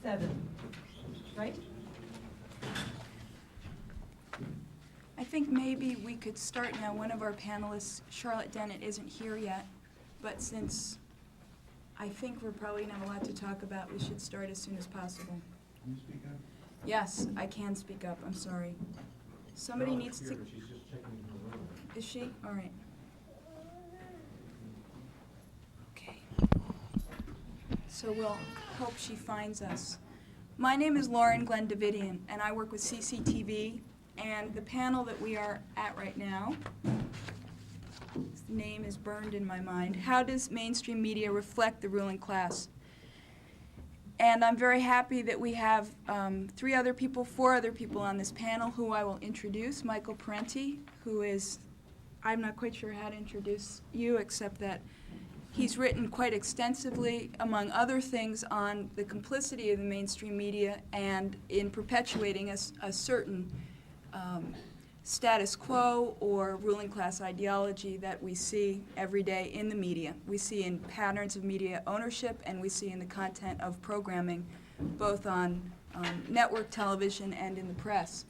7, right? I think maybe we could start now. One of our panelists, Charlotte Dennett, isn't here yet, but since I think we're probably going to have a lot to talk about, we should start as soon as possible. Can you speak up? Yes, I can speak up. I'm sorry. Somebody Charlotte's needs here, to... but she's just checking her room. Is she? All right. Okay. So we'll hope she finds us. My name is Lauren Glenn Davidian, and I work with CCTV. And the panel that we are at right now, its name is burned in my mind. How does mainstream media reflect the ruling class? And I'm very happy that we have four other people on this panel who I will introduce. Michael Parenti, who is, I'm not quite sure how to introduce you, except that he's written quite extensively, among other things, on the complicity of the mainstream media and in perpetuating a certain status quo or ruling class ideology that we see every day in the media. We see in patterns of media ownership, and we see in the content of programming, both on network television and in the press.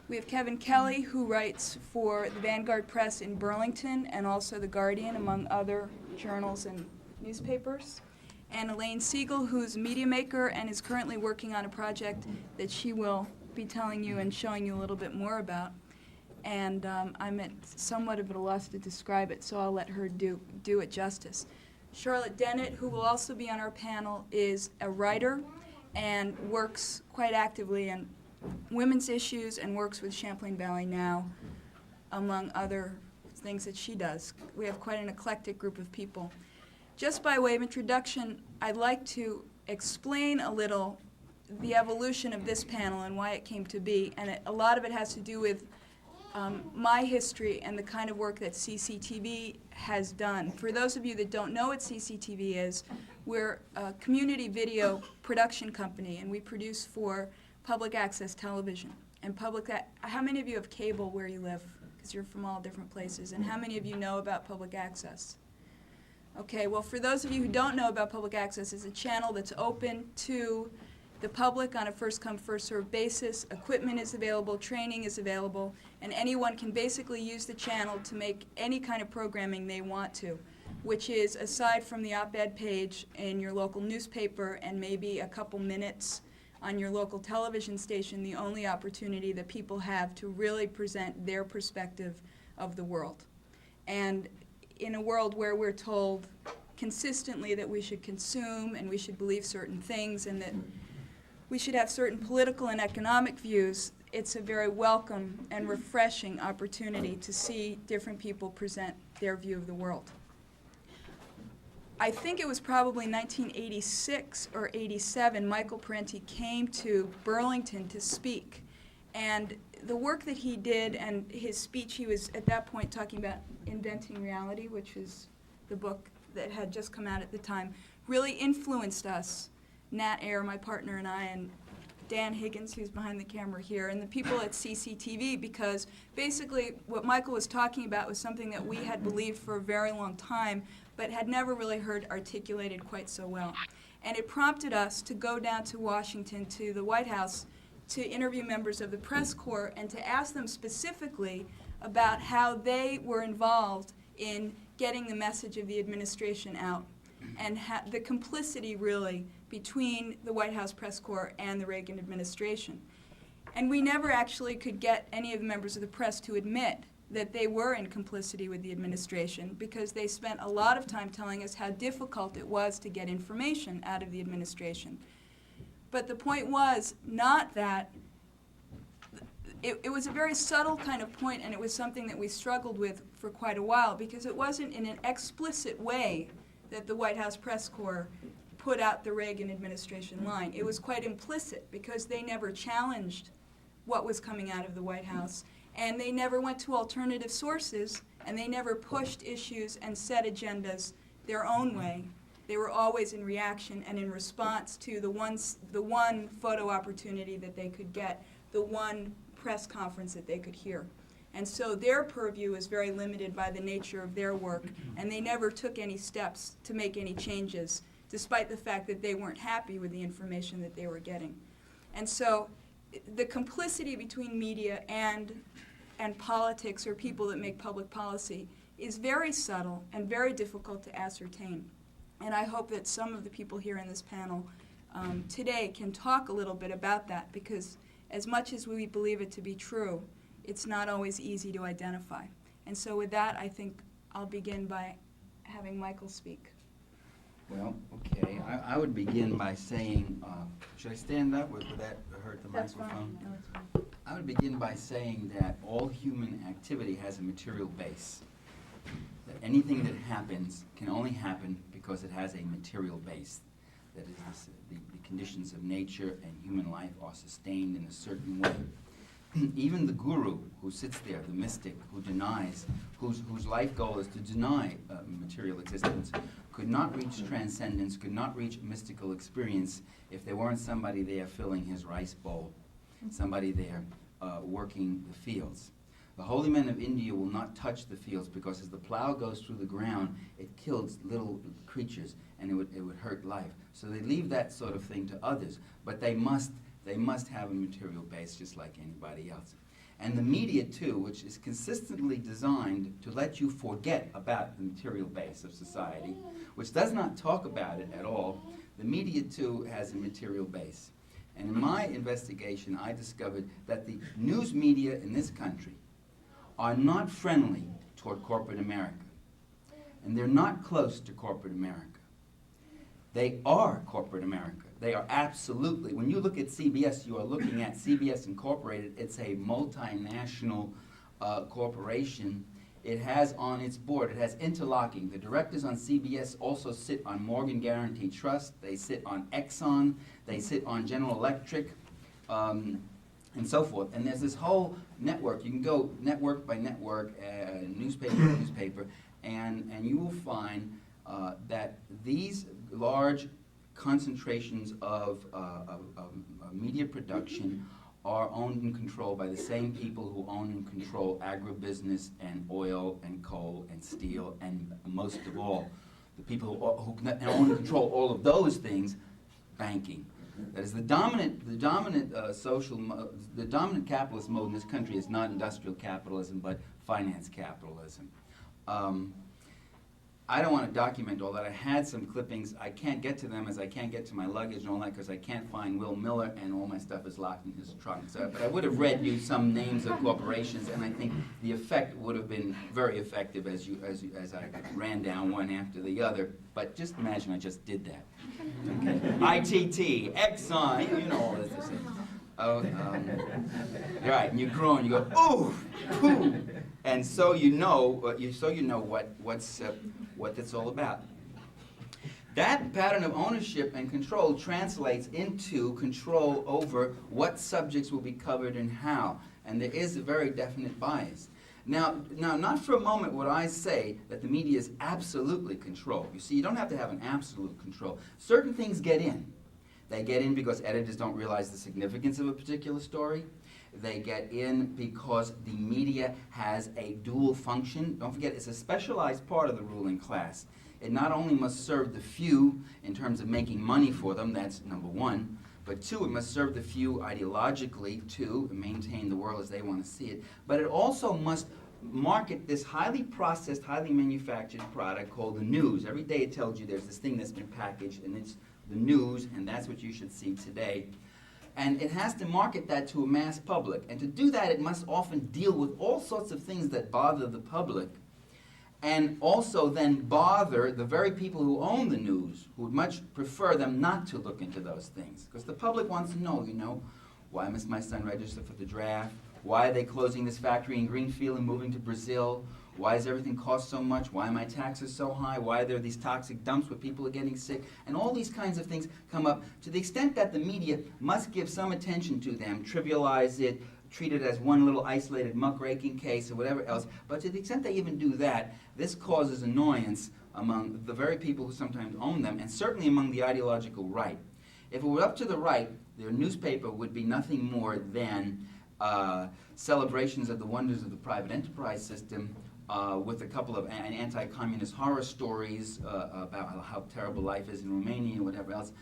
We have Kevin Kelly, who writes for the Vanguard Press in Burlington and also The Guardian, among other journals and newspapers. And Elaine Siegel, who's a media maker and is currently working on a project that she will be telling you and showing you a little bit more about. And I'm at somewhat of a loss to describe it, so I'll let her do it justice. Charlotte Dennett, who will also be on our panel, is a writer and works quite actively in women's issues and works with Champlain Valley Now, among other things that she does. We have quite an eclectic group of people. Just by way of introduction, I'd like to explain a little the evolution of this panel and why it came to be, and a lot of it has to do with my history and the kind of work that CCTV has done. For those of you that don't know what CCTV is, we're a community video production company, and we produce for public access television. And how many of you have cable where you live? Because you're from all different places. And how many of you know about public access? Okay, well, for those of you who don't know about public access, it's a channel that's open to the public on a first-come, first-served basis. Equipment is available, training is available, and anyone can basically use the channel to make any kind of programming they want to, which is, aside from the op-ed page in your local newspaper and maybe a couple minutes on your local television station, the only opportunity that people have to really present their perspective of the world. And in a world where we're told consistently that we should consume and we should believe certain things and that we should have certain political and economic views, it's a very welcome and refreshing opportunity to see different people present their view of the world. I think it was probably 1986 or 87, Michael Parenti came to Burlington to speak. And the work that he did and his speech, he was at that point talking about Inventing Reality, which is the book that had just come out at the time, really influenced us. Nat Ayer, my partner, and I, and Dan Higgins, who's behind the camera here, and the people at CCTV, because basically what Michael was talking about was something that we had believed for a very long time, but had never really heard articulated quite so well. And it prompted us to go down to Washington, to the White House, to interview members of the press corps and to ask them specifically about how they were involved in getting the message of the administration out, and the complicity, really, between the White House press corps and the Reagan administration. And we never actually could get any of the members of the press to admit that they were in complicity with the administration, because they spent a lot of time telling us how difficult it was to get information out of the administration. But the point was not that, it was a very subtle kind of point, and it was something that we struggled with for quite a while, because it wasn't in an explicit way that the White House press corps put out the Reagan administration line. It was quite implicit, because they never challenged what was coming out of the White House, and they never went to alternative sources, and they never pushed issues and set agendas their own way. They were always in reaction and in response to the one photo opportunity that they could get, the one press conference that they could hear. And so their purview is very limited by the nature of their work, and they never took any steps to make any changes, despite the fact that they weren't happy with the information that they were getting. And so the complicity between media and politics, or people that make public policy, is very subtle and very difficult to ascertain. And I hope that some of the people here in this panel today can talk a little bit about that, because as much as we believe it to be true, it's not always easy to identify. And so with that, I think I'll begin by having Michael speak. Well, okay, I would begin by saying, should I stand up? Would that hurt the That's microphone? fine. No, it's fine. I would begin by saying that all human activity has a material base. That anything that happens can only happen because it has a material base. That is, the conditions of nature and human life are sustained in a certain way. Even the guru who sits there, the mystic who denies, whose life goal is to deny material existence, could not reach transcendence, could not reach mystical experience if there weren't somebody there filling his rice bowl, somebody there working the fields. The holy men of India will not touch the fields because as the plow goes through the ground, it kills little creatures and it would hurt life. So they leave that sort of thing to others, but they must have a material base just like anybody else. And the media, too, which is consistently designed to let you forget about the material base of society, which does not talk about it at all, the media, too, has a material base. And in my investigation, I discovered that the news media in this country are not friendly toward corporate America. And they're not close to corporate America. They are corporate America. They are absolutely, when you look at CBS, you are looking at CBS Incorporated. It's a multinational corporation. It has on its board, it has interlocking. The directors on CBS also sit on Morgan Guaranty Trust. They sit on Exxon. They sit on General Electric, and so forth. And there's this whole network. You can go network by network, newspaper by newspaper, and you will find that these large concentrations of media production are owned and controlled by the same people who own and control agribusiness and oil and coal and steel, and most of all, the people who own and control all of those things, banking. That is the dominant capitalist mode in this country is not industrial capitalism, but finance capitalism. I don't want to document all that. I had some clippings. I can't get to them as I can't get to my luggage and all that because I can't find Will Miller and all my stuff is locked in his trunk. So, but I would have read you some names of corporations, and I think the effect would have been very effective as I ran down one after the other. But just imagine I just did that. Okay. ITT, Exxon, you know all this. Right, and you grow and you go, ooh, pooh, and so you know what that's all about. That pattern of ownership and control translates into control over what subjects will be covered and how, and there is a very definite bias. Now, not for a moment would I say that the media is absolutely controlled. You see, you don't have to have an absolute control. Certain things get in. They get in because editors don't realize the significance of a particular story. They get in because the media has a dual function. Don't forget, it's a specialized part of the ruling class. It not only must serve the few in terms of making money for them, that's number one, but two, it must serve the few ideologically, to maintain the world as they want to see it, but it also must market this highly processed, highly manufactured product called the news. Every day it tells you there's this thing that's been packaged, and it's the news, and that's what you should see today. And it has to market that to a mass public. And to do that, it must often deal with all sorts of things that bother the public, and also then bother the very people who own the news, who would much prefer them not to look into those things. Because the public wants to know, why must my son register for the draft? Why are they closing this factory in Greenfield and moving to Brazil? Why does everything cost so much? Why are my taxes so high? Why are there these toxic dumps where people are getting sick? And all these kinds of things come up to the extent that the media must give some attention to them, trivialize it, treat it as one little isolated muckraking case or whatever else. But to the extent they even do that, this causes annoyance among the very people who sometimes own them, and certainly among the ideological right. If it were up to the right, their newspaper would be nothing more than celebrations of the wonders of the private enterprise system, with a couple of anti-communist horror stories about how terrible life is in Romania and whatever else,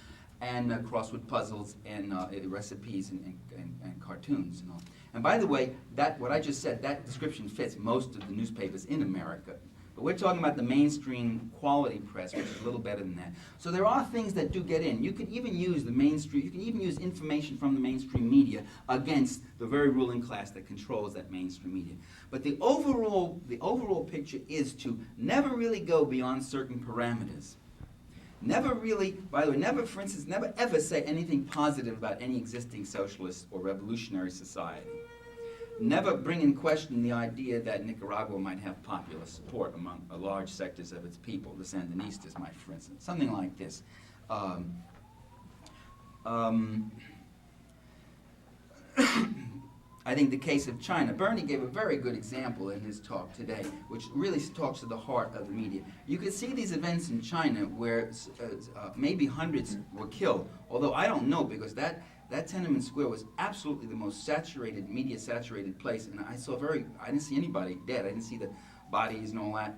and crossword puzzles and recipes and cartoons and all. And by the way, what I just said, that description fits most of the newspapers in America. But we're talking about the mainstream quality press, which is a little better than that. So there are things that do get in. You can even use the mainstream, you can even use information from the mainstream media against the very ruling class that controls that mainstream media. But the overall picture is to never really go beyond certain parameters. Never really, by the way, never, for instance, never ever say anything positive about any existing socialist or revolutionary society. Never bring in question the idea that Nicaragua might have popular support among large sectors of its people, the Sandinistas might, for instance, something like this. I think the case of China, Bernie gave a very good example in his talk today, which really talks to the heart of the media. You can see these events in China where maybe hundreds were killed, although I don't know, because that Tiananmen Square was absolutely the most saturated, media-saturated place, and I didn't see anybody dead. I didn't see the bodies and all that,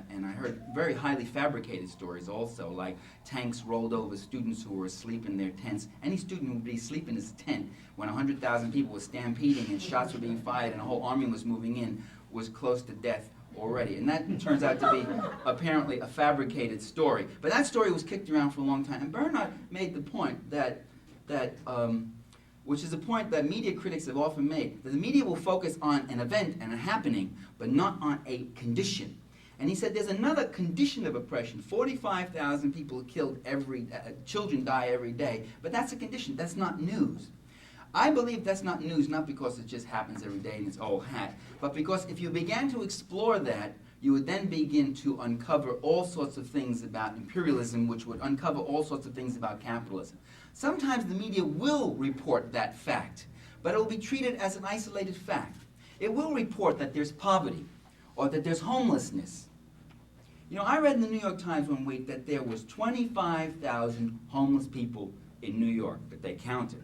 and I heard very highly fabricated stories also, like tanks rolled over students who were asleep in their tents. Any student who would be asleep in his tent when 100,000 people were stampeding and shots were being fired and a whole army was moving in was close to death already. And that turns out to be apparently a fabricated story. But that story was kicked around for a long time. And Bernard made the point which is a point that media critics have often made, that the media will focus on an event and a happening, but not on a condition. And he said there's another condition of oppression. 45,000 people killed children die every day, but that's a condition, that's not news. I believe that's not news, not because it just happens every day and it's old hat, but because if you began to explore that, you would then begin to uncover all sorts of things about imperialism, which would uncover all sorts of things about capitalism. Sometimes the media will report that fact, but it will be treated as an isolated fact. It will report that there's poverty or that there's homelessness. You know, I read in the New York Times one week that there was 25,000 homeless people in New York that they counted.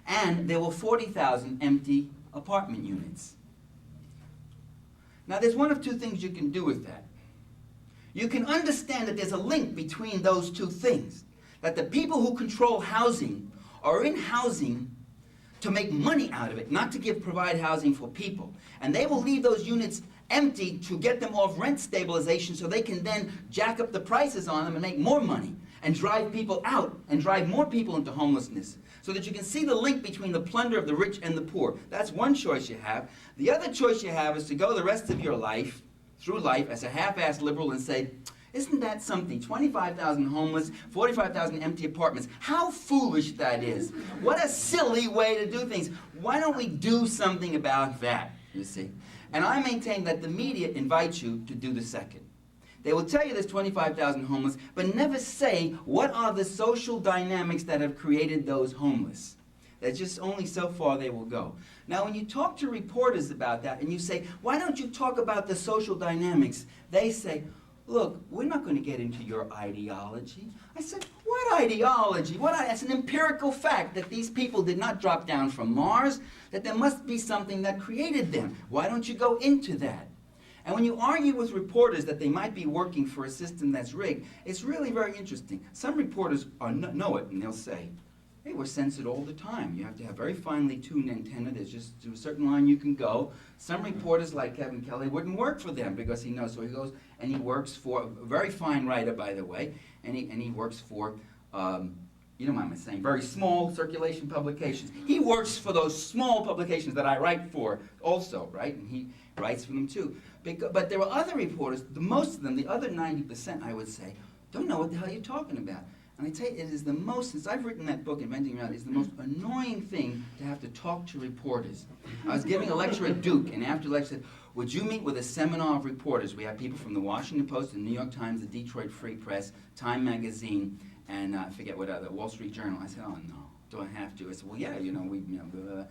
And there were 40,000 empty apartment units. Now, there's one of two things you can do with that. You can understand that there's a link between those two things, that the people who control housing are in housing to make money out of it, not to provide housing for people. And they will leave those units empty to get them off rent stabilization so they can then jack up the prices on them and make more money and drive people out and drive more people into homelessness, so that you can see the link between the plunder of the rich and the poor. That's one choice you have. The other choice you have is to go the rest of your life, through life, as a half-assed liberal and say, isn't that something? 25,000 homeless, 45,000 empty apartments. How foolish that is. What a silly way to do things. Why don't we do something about that, you see? And I maintain that the media invites you to do the second. They will tell you there's 25,000 homeless, but never say what are the social dynamics that have created those homeless. That's just only so far they will go. Now, when you talk to reporters about that and you say, why don't you talk about the social dynamics? They say, look, we're not going to get into your ideology. I said, what ideology? That's an empirical fact that these people did not drop down from Mars, that there must be something that created them. Why don't you go into that? And when you argue with reporters that they might be working for a system that's rigged, it's really very interesting. Some reporters know it, and they'll say, hey, we're censored all the time. You have to have very finely tuned antenna. There's just to a certain line you can go. Some reporters, like Kevin Kelly, wouldn't work for them because he knows. So he goes and he works for a very fine writer, by the way, and he works for, you don't mind me saying, very small circulation publications. He works for those small publications that I write for also, right? And he writes for them too. But there are other reporters, most of them, the other 90%, I would say, don't know what the hell you're talking about. And I tell you, it is the most, since I've written that book, Inventing Reality, it's the most annoying thing to have to talk to reporters. I was giving a lecture at Duke, and after the lecture I said, would you meet with a seminar of reporters? We have people from the Washington Post, the New York Times, the Detroit Free Press, Time Magazine, and I forget what other, Wall Street Journal. I said, oh no, do I have to? I said, well, yeah, blah, blah, blah.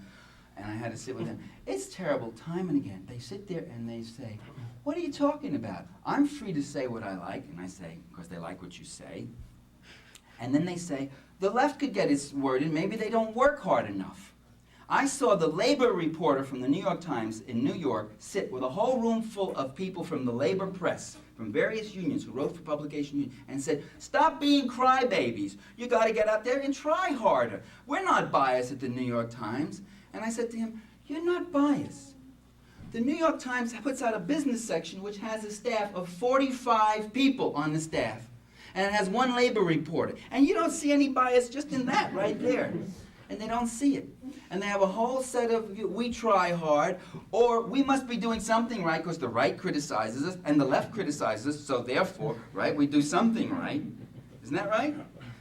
And I had to sit with them. It's terrible, time and again. They sit there and they say, what are you talking about? I'm free to say what I like, and I say, because they like what you say. And then they say, the left could get its word in, maybe they don't work hard enough. I saw the labor reporter from the New York Times in New York sit with a whole room full of people from the labor press, from various unions who wrote for publication unions, and said, stop being crybabies. You got to get out there and try harder. We're not biased at the New York Times. And I said to him, you're not biased. The New York Times puts out a business section which has a staff of 45 people on the staff. And it has one labor reporter. And you don't see any bias just in that right there. And they don't see it. And they have a whole set of, we try hard, or we must be doing something right because the right criticizes us and the left criticizes us, so therefore, right, we do something right. Isn't that right?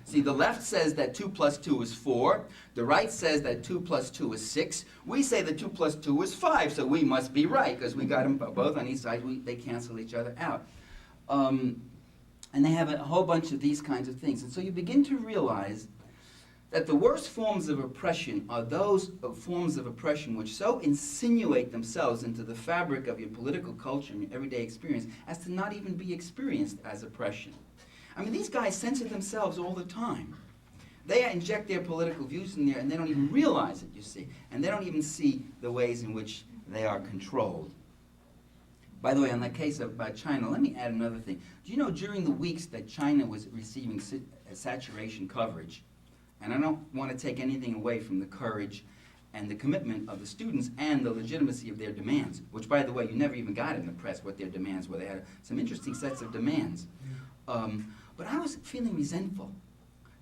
See, the left says that 2 plus 2 is 4. The right says that 2 plus 2 is 6. We say that 2 plus 2 is 5, so we must be right because we got them both on each side. They cancel each other out. And they have a whole bunch of these kinds of things. And so you begin to realize that the worst forms of oppression are those forms of oppression which so insinuate themselves into the fabric of your political culture and your everyday experience as to not even be experienced as oppression. I mean, these guys censor themselves all the time. They inject their political views in there and they don't even realize it, you see. And they don't even see the ways in which they are controlled. By the way, on that case about China, let me add another thing. Do you know during the weeks that China was receiving saturation coverage, and I don't want to take anything away from the courage and the commitment of the students and the legitimacy of their demands, which, by the way, you never even got in the press what their demands were. They had some interesting sets of demands. But I was feeling resentful.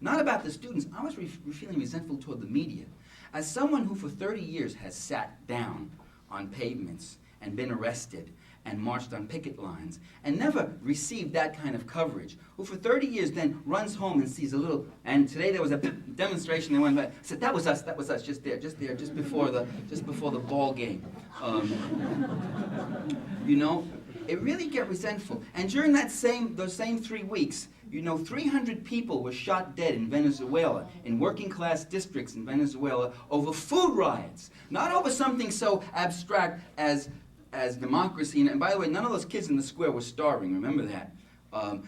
Not about the students. I was feeling resentful toward the media. As someone who for 30 years has sat down on pavements and been arrested and marched on picket lines, and never received that kind of coverage, who for 30 years then runs home and sees a little, and today there was a demonstration, they went back, said, that was us, just before the ball game. You know, it really get resentful. And during those same 3 weeks, you know, 300 people were shot dead in Venezuela, in working class districts in Venezuela, over food riots, not over something so abstract as democracy. And by the way, none of those kids in the square were starving, remember that.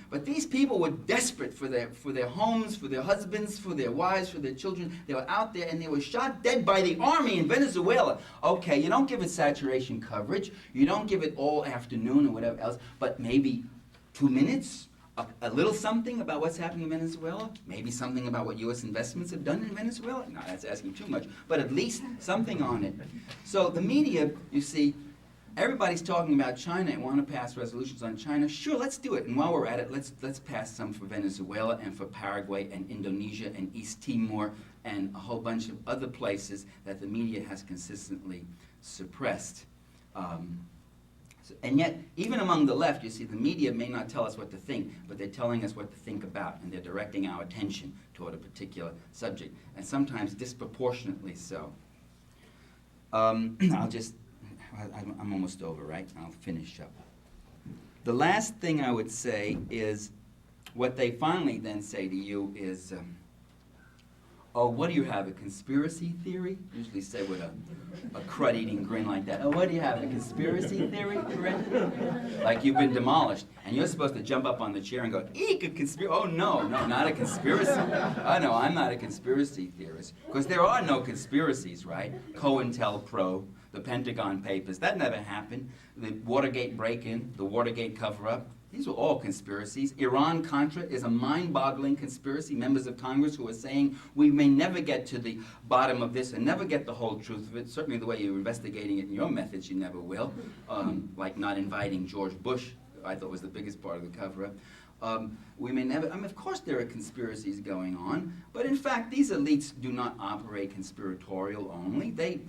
But these people were desperate for their homes, for their husbands, for their wives, for their children. They were out there and they were shot dead by the army in Venezuela. Okay, you don't give it saturation coverage, you don't give it all afternoon or whatever else, but maybe 2 minutes, a little something about what's happening in Venezuela, maybe something about what U.S. investments have done in Venezuela. No, that's asking too much, but at least something on it. So the media, you see, everybody's talking about China and want to pass resolutions on China. Sure, let's do it. And while we're at it, let's pass some for Venezuela and for Paraguay and Indonesia and East Timor and a whole bunch of other places that the media has consistently suppressed. And yet, even among the left, you see, the media may not tell us what to think, but they're telling us what to think about, and they're directing our attention toward a particular subject, and sometimes disproportionately so. I'm almost over, right? I'll finish up. The last thing I would say is, what they finally then say to you is, oh, what do you have, a conspiracy theory? Usually say with a crud-eating grin like that. Oh, what do you have, a conspiracy theory, Parenti? Like you've been demolished, and you're supposed to jump up on the chair and go, eek, a conspiracy. Oh, no, not a conspiracy. Oh, no, I'm not a conspiracy theorist. Because there are no conspiracies, right? COINTELPRO, the Pentagon Papers, that never happened. The Watergate break-in, the Watergate cover-up, these were all conspiracies. Iran-Contra is a mind-boggling conspiracy. Members of Congress who are saying we may never get to the bottom of this and never get the whole truth of it. Certainly the way you're investigating it in your methods, you never will. Like not inviting George Bush, I thought was the biggest part of the cover-up. We may never, I mean, of course there are conspiracies going on, but in fact these elites do not operate conspiratorial only. They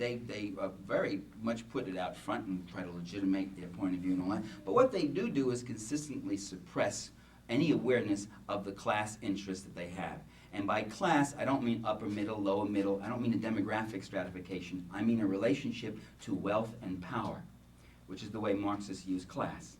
very much put it out front and try to legitimate their point of view and all that. But what they do is consistently suppress any awareness of the class interests that they have. And by class, I don't mean upper middle, lower middle, I don't mean a demographic stratification, I mean a relationship to wealth and power, which is the way Marxists use class.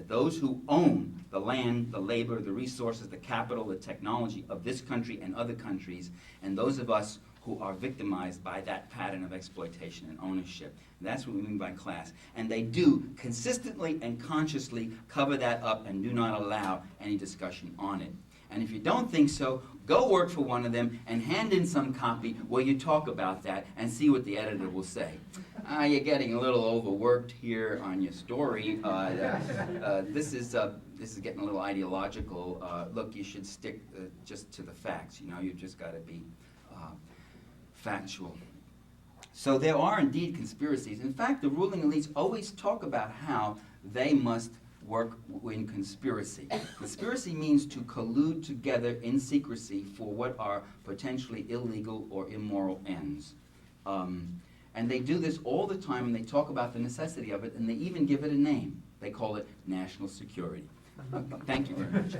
Those who own the land, the labor, the resources, the capital, the technology of this country and other countries, and those of us who are victimized by that pattern of exploitation and ownership. That's what we mean by class. And they do consistently and consciously cover that up and do not allow any discussion on it. And if you don't think so, go work for one of them and hand in some copy where you talk about that and see what the editor will say. You're getting a little overworked here on your story. This is getting a little ideological. Look, you should stick just to the facts. You know, you've just got to be factual. So there are indeed conspiracies. In fact, the ruling elites always talk about how they must work in conspiracy. Conspiracy means to collude together in secrecy for what are potentially illegal or immoral ends. And they do this all the time, and they talk about the necessity of it, and they even give it a name. They call it national security. Thank you very much.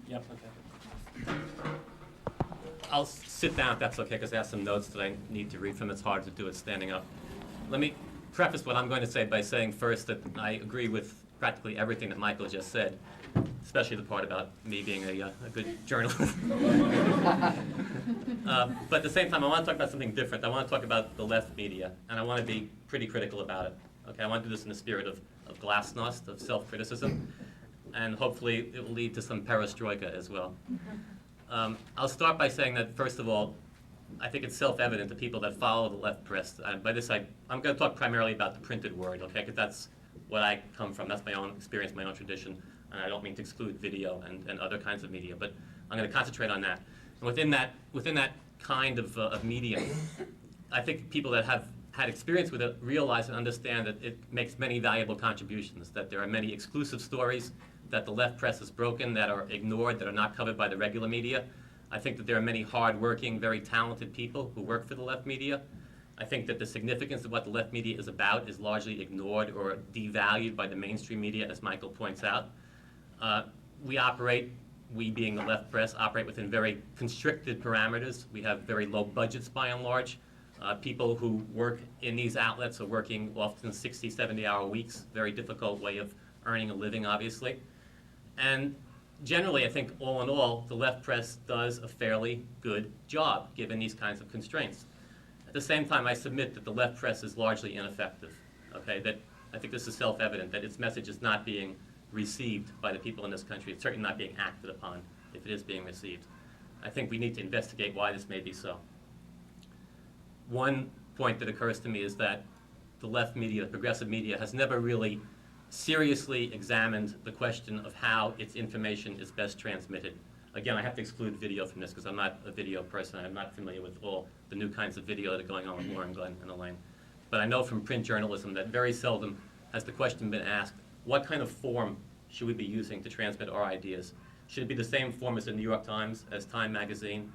Yep, okay. I'll sit down if that's okay, because I have some notes that I need to read from. It's hard to do it standing up. Let me preface what I'm going to say by saying first that I agree with practically everything that Michael just said, especially the part about me being a good journalist. But at the same time, I want to talk about something different. I want to talk about the left media, and I want to be pretty critical about it. Okay, I want to do this in the spirit of glasnost, of self-criticism, and hopefully it will lead to some perestroika as well. I'll start by saying that, first of all, I think it's self-evident to people that follow the left press. By this, I'm going to talk primarily about the printed word, okay, because that's what I come from. That's my own experience, my own tradition, and I don't mean to exclude video and other kinds of media, but I'm going to concentrate on that. And within that kind of medium, I think people that have had experience with it realize and understand that it makes many valuable contributions, that there are many exclusive stories that the left press has broken, that are ignored, that are not covered by the regular media. I think that there are many hard-working, very talented people who work for the left media. I think that the significance of what the left media is about is largely ignored or devalued by the mainstream media, as Michael points out. We being the left press, operate within very constricted parameters. We have very low budgets by and large. People who work in these outlets are working often 60, 70-hour weeks, very difficult way of earning a living, obviously. And generally, I think all in all, the left press does a fairly good job given these kinds of constraints. At the same time, I submit that the left press is largely ineffective. Okay, that I think this is self-evident, that its message is not being received by the people in this country. It's certainly not being acted upon if it is being received. I think we need to investigate why this may be so. One point that occurs to me is that the left media, the progressive media, has never really seriously examined the question of how its information is best transmitted. Again, I have to exclude video from this because I'm not a video person. I'm not familiar with all the new kinds of video that are going on with Lauren Glenn and Elaine. But I know from print journalism that very seldom has the question been asked, what kind of form should we be using to transmit our ideas? Should it be the same form as the New York Times, as Time magazine?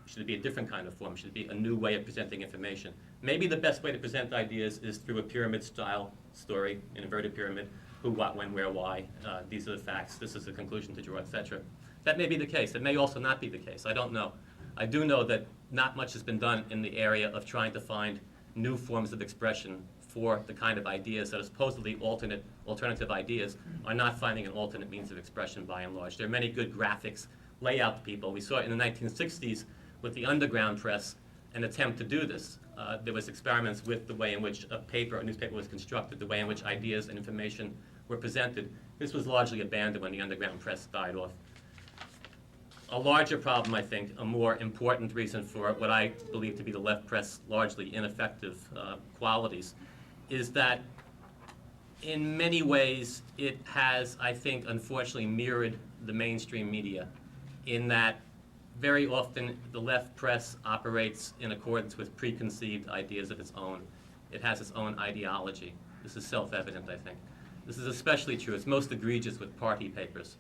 Should it be a different kind of form? Should it be a new way of presenting information? Maybe the best way to present ideas is through a pyramid-style story, an inverted pyramid, who, what, when, where, why. These are the facts. This is the conclusion to draw, etc. That may be the case. It may also not be the case. I don't know. I do know that not much has been done in the area of trying to find new forms of expression for the kind of ideas that are supposedly alternative ideas are not finding an alternate means of expression by and large. There are many good graphics, layout people. We saw it in the 1960s with the underground press, an attempt to do this. There was experiments with the way in which a newspaper was constructed, the way in which ideas and information were presented. This was largely abandoned when the underground press died off. A larger problem, I think, a more important reason for what I believe to be the left press largely ineffective qualities, is that in many ways it has, I think, unfortunately mirrored the mainstream media in that very often the left press operates in accordance with preconceived ideas of its own. It has its own ideology. This is self-evident, I think. This is especially true. It's most egregious with party papers,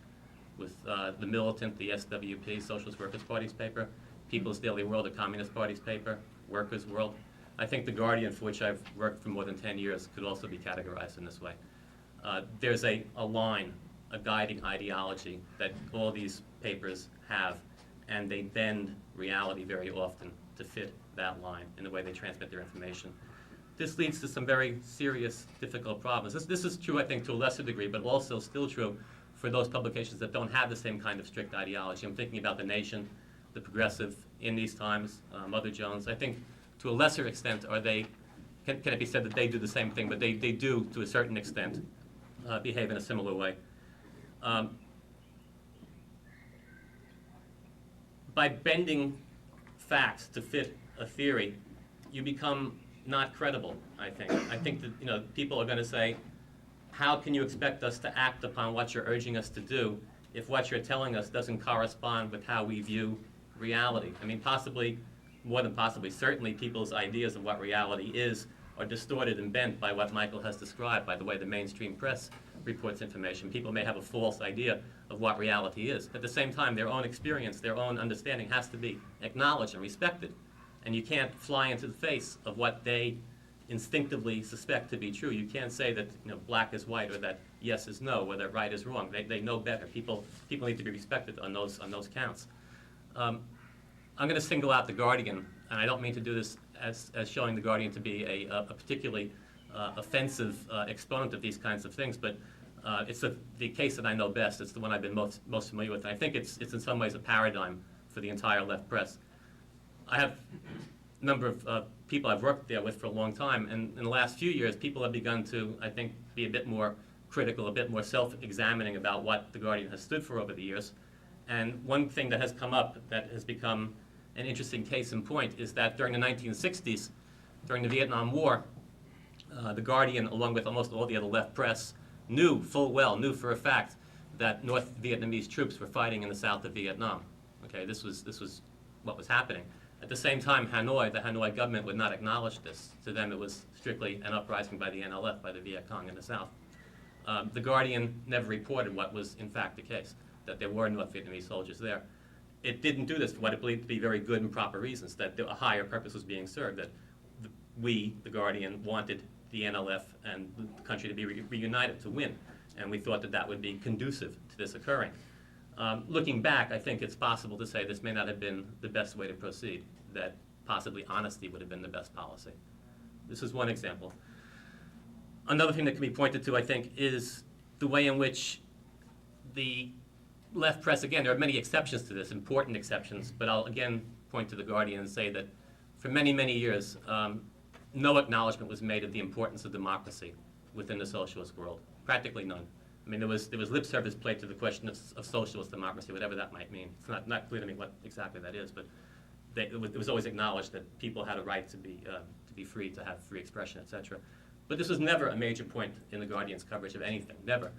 with the Militant, the SWP, Socialist Workers' Party's paper, People's Daily World, the Communist Party's paper, Workers' World. I think The Guardian, for which I've worked for more than 10 years, could also be categorized in this way. There's a line, a guiding ideology that all these papers have, and they bend reality very often to fit that line in the way they transmit their information. This leads to some very serious, difficult problems. This is true, I think, to a lesser degree, but also still true for those publications that don't have the same kind of strict ideology. I'm thinking about The Nation, The Progressive, In These Times, Mother Jones. I think, to a lesser extent, are they, can it be said that they do the same thing, but they do, to a certain extent, behave in a similar way. By bending facts to fit a theory, you become not credible, I think. I think that, you know, people are going to say, how can you expect us to act upon what you're urging us to do if what you're telling us doesn't correspond with how we view reality? I mean, possibly, more than possibly, certainly people's ideas of what reality is are distorted and bent by what Michael has described, by the way the mainstream press reports information. People may have a false idea of what reality is. At the same time, their own experience, their own understanding has to be acknowledged and respected. And you can't fly into the face of what they instinctively suspect to be true. You can't say that, you know, black is white, or that yes is no, or that right is wrong. They know better. People need to be respected on those counts. I'm going to single out The Guardian, and I don't mean to do this as showing The Guardian to be a particularly offensive exponent of these kinds of things, but it's the case that I know best. It's the one I've been most familiar with, and I think it's in some ways a paradigm for the entire left press. I have a number of people I've worked there with for a long time, and in the last few years, people have begun to, I think, be a bit more critical, a bit more self-examining about what The Guardian has stood for over the years. And one thing that has come up that has become an interesting case in point is that during the 1960s, during the Vietnam War, The Guardian, along with almost all the other left press, knew for a fact that North Vietnamese troops were fighting in the south of Vietnam. Okay, this was what was happening. At the same time, the Hanoi government would not acknowledge this. To them, it was strictly an uprising by the NLF, by the Viet Cong in the south. The Guardian never reported what was in fact the case, that there were North Vietnamese soldiers there. It didn't do this for what it believed to be very good and proper reasons, that a higher purpose was being served, that we, The Guardian, wanted the NLF and the country to be reunited, to win. And we thought that that would be conducive to this occurring. Looking back, I think it's possible to say this may not have been the best way to proceed, that possibly honesty would have been the best policy. This is one example. Another thing that can be pointed to, I think, is the way in which the left press, again, there are many exceptions to this, important exceptions, but I'll again point to The Guardian and say that for many, many years, no acknowledgement was made of the importance of democracy within the socialist world, practically none. I mean, there was lip service played to the question of socialist democracy, whatever that might mean. It's not clear to me what exactly that is, but it was always acknowledged that people had a right to be free, to have free expression, etc. But this was never a major point in The Guardian's coverage of anything, never.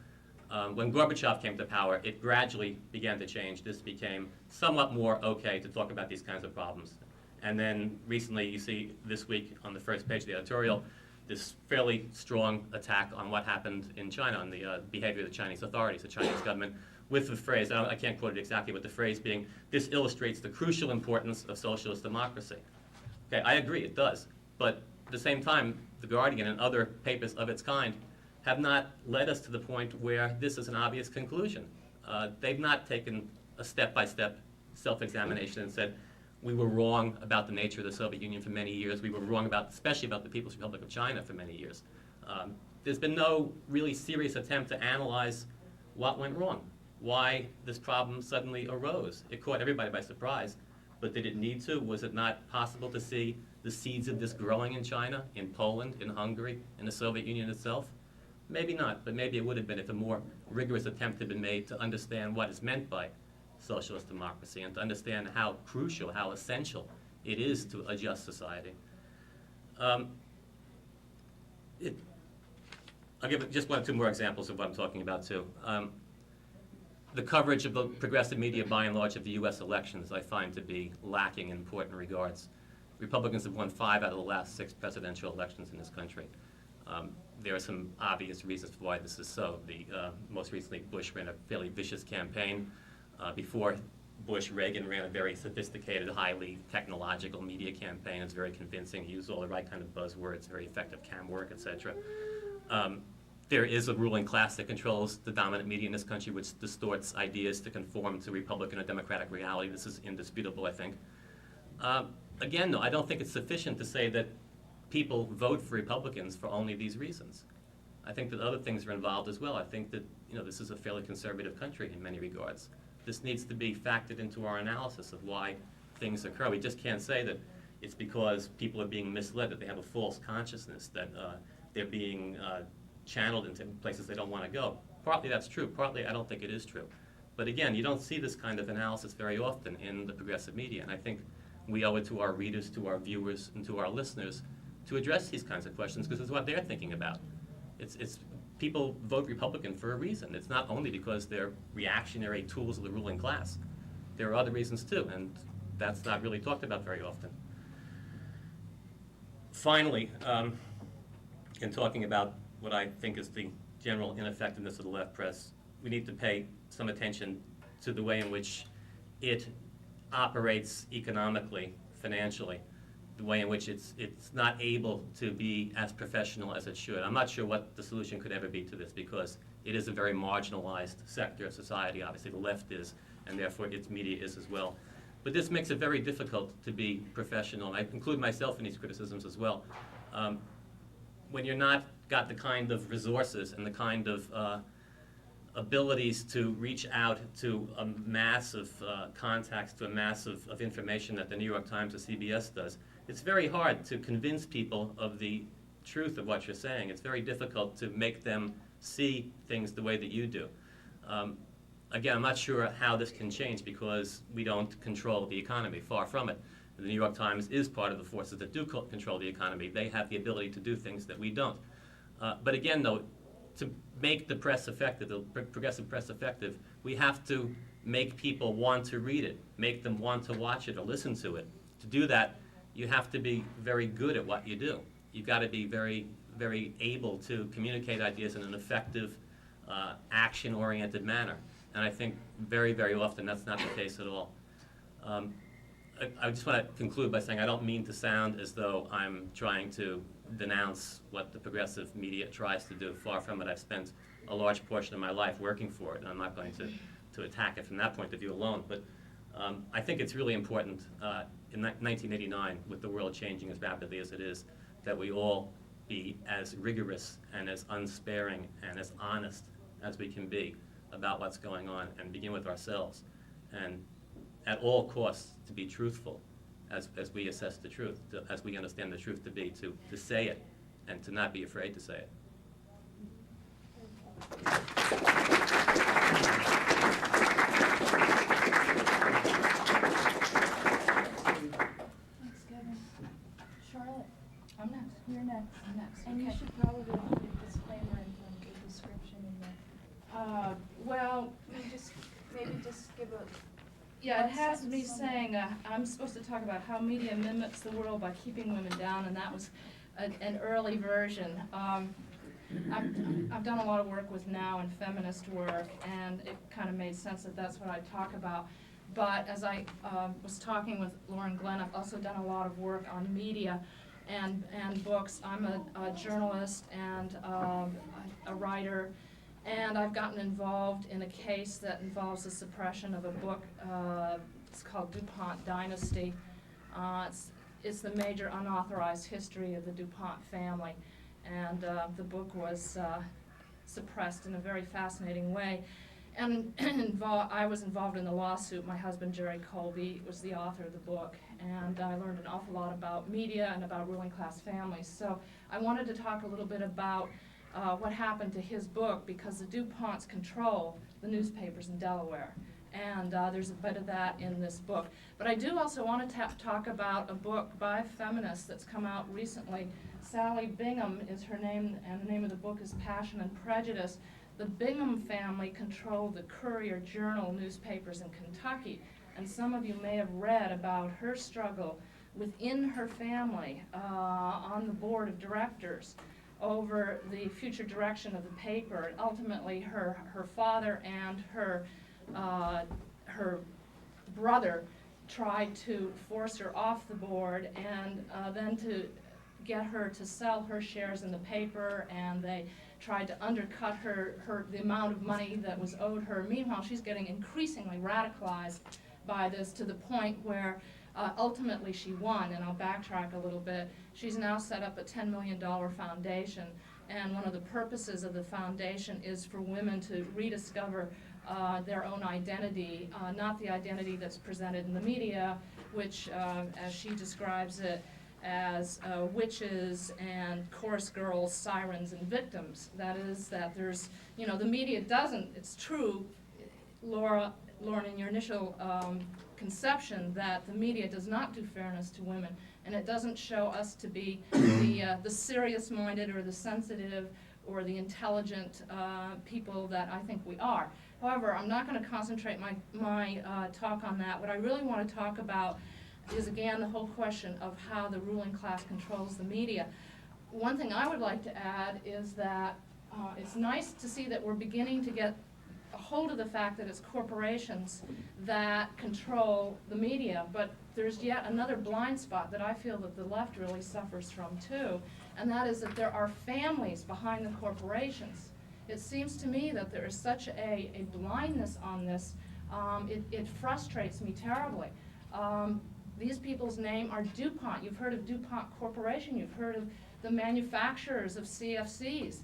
When Gorbachev came to power, it gradually began to change. This became somewhat more okay to talk about these kinds of problems. And then recently, you see this week on the first page of the editorial, this fairly strong attack on what happened in China, on the behavior of the Chinese authorities, the Chinese government, with the phrase, I can't quote it exactly, but the phrase being, this illustrates the crucial importance of socialist democracy. Okay, I agree, it does. But at the same time, The Guardian and other papers of its kind have not led us to the point where this is an obvious conclusion. They've not taken a step-by-step self-examination and said, we were wrong about the nature of the Soviet Union for many years. We were wrong especially about the People's Republic of China for many years. There's been no really serious attempt to analyze what went wrong, why this problem suddenly arose. It caught everybody by surprise, but did it need to? Was it not possible to see the seeds of this growing in China, in Poland, in Hungary, in the Soviet Union itself? Maybe not, but maybe it would have been if a more rigorous attempt had been made to understand what is meant by socialist democracy and to understand how crucial, how essential it is to a just society. I'll give just one or two more examples of what I'm talking about, too. The coverage of the progressive media, by and large, of the U.S. elections, I find to be lacking in important regards. Republicans have won 5 out of the last 6 presidential elections in this country. There are some obvious reasons for why this is so. Most recently, Bush ran a fairly vicious campaign. Before Bush, Reagan ran a very sophisticated, highly technological media campaign. It's very convincing. He used all the right kind of buzzwords, very effective cam work, etc. There is a ruling class that controls the dominant media in this country, which distorts ideas to conform to Republican or Democratic reality. This is indisputable, I think. Again, though, I don't think it's sufficient to say that people vote for Republicans for only these reasons. I think that other things are involved as well. I think that this is a fairly conservative country in many regards. This needs to be factored into our analysis of why things occur. We just can't say that It's because people are being misled, that they have a false consciousness, that they're being channeled into places they don't want to go. Partly that's true, partly I don't think it is true. But again, you don't see this kind of analysis very often in the progressive media, and I think we owe it to our readers, to our viewers, and to our listeners to address these kinds of questions, because it's what they're thinking about. It's people vote Republican for a reason. It's not only because they're reactionary tools of the ruling class. There are other reasons too, and that's not really talked about very often. Finally, in talking about what I think is the general ineffectiveness of the left press, we need to pay some attention to the way in which it operates economically, financially, the way in which it's not able to be as professional as it should. I'm not sure what the solution could ever be to this, because it is a very marginalized sector of society. Obviously the left is, and therefore its media is as well. But this makes it very difficult to be professional, and I include myself in these criticisms as well. When you're not got the kind of resources and the kind of abilities to reach out to a mass of contacts, to a mass of information that the New York Times or CBS does, it's very hard to convince people of the truth of what you're saying. It's very difficult to make them see things the way that you do. Again, I'm not sure how this can change, because we don't control the economy, far from it. The New York Times is part of the forces that do control the economy. They have the ability to do things that we don't. But again, though, to make the press effective, the progressive press effective, we have to make people want to read it, make them want to watch it or listen to it. To do that, you have to be very good at what you do. You've got to be very, very able to communicate ideas in an effective, action-oriented manner. And I think very, very often that's not the case at all. I just want to conclude by saying I don't mean to sound as though I'm trying to denounce what the progressive media tries to do. Far from it. I've spent a large portion of my life working for it, and I'm not going to attack it from that point of view alone. But I think it's really important in 1989, with the world changing as rapidly as it is, that we all be as rigorous and as unsparing and as honest as we can be about what's going on, and begin with ourselves. And at all costs to be truthful as we assess the truth, as we understand the truth to be, to say it and to not be afraid to say it. Thanks, Kevin. Charlotte, I'm next. You're next. I'm next. And you Okay. should probably put a disclaimer in the description in there. Well, maybe just give a. Yeah, it one has me sentence on saying, I'm supposed to talk about how media mimics the world by keeping women down, and that was an early version. I've done a lot of work with Now and feminist work, and it kind of made sense that that's what I'd talk about. But as I was talking with Lauren Glenn, I've also done a lot of work on media and books. I'm a journalist and a writer, and I've gotten involved in a case that involves the suppression of a book. It's called DuPont Dynasty. It's the major unauthorized history of the DuPont family. And the book was suppressed in a very fascinating way. And I was involved in the lawsuit. My husband, Jerry Colby, was the author of the book. And I learned an awful lot about media and about ruling class families. So I wanted to talk a little bit about what happened to his book, because the DuPonts control the newspapers in Delaware. And there's a bit of that in this book. But I do also want to talk about a book by a feminist that's come out recently. Sally Bingham is her name, and the name of the book is Passion and Prejudice. The Bingham family controlled the Courier-Journal newspapers in Kentucky. And some of you may have read about her struggle within her family on the board of directors over the future direction of the paper. Ultimately, her father and her brother tried to force her off the board, and then to get her to sell her shares in the paper, and they tried to undercut the amount of money that was owed her. Meanwhile, she's getting increasingly radicalized by this, to the point where ultimately she won, and I'll backtrack a little bit. She's now set up a $10 million foundation, and one of the purposes of the foundation is for women to rediscover their own identity, not the identity that's presented in the media, which, as she describes it, as witches and chorus girls, sirens, and victims. That is, that there's, the media doesn't, it's true, Lauren, in your initial conception, that the media does not do fairness to women, and it doesn't show us to be the serious-minded or the sensitive or the intelligent people that I think we are. However, I'm not going to concentrate my talk on that. What I really want to talk about is, again, the whole question of how the ruling class controls the media. One thing I would like to add is that it's nice to see that we're beginning to get a hold of the fact that it's corporations that control the media, but there's yet another blind spot that I feel that the left really suffers from too, and that is that there are families behind the corporations. It seems to me that there is such a blindness on this, it frustrates me terribly. These people's name are DuPont. You've heard of DuPont Corporation. You've heard of the manufacturers of CFCs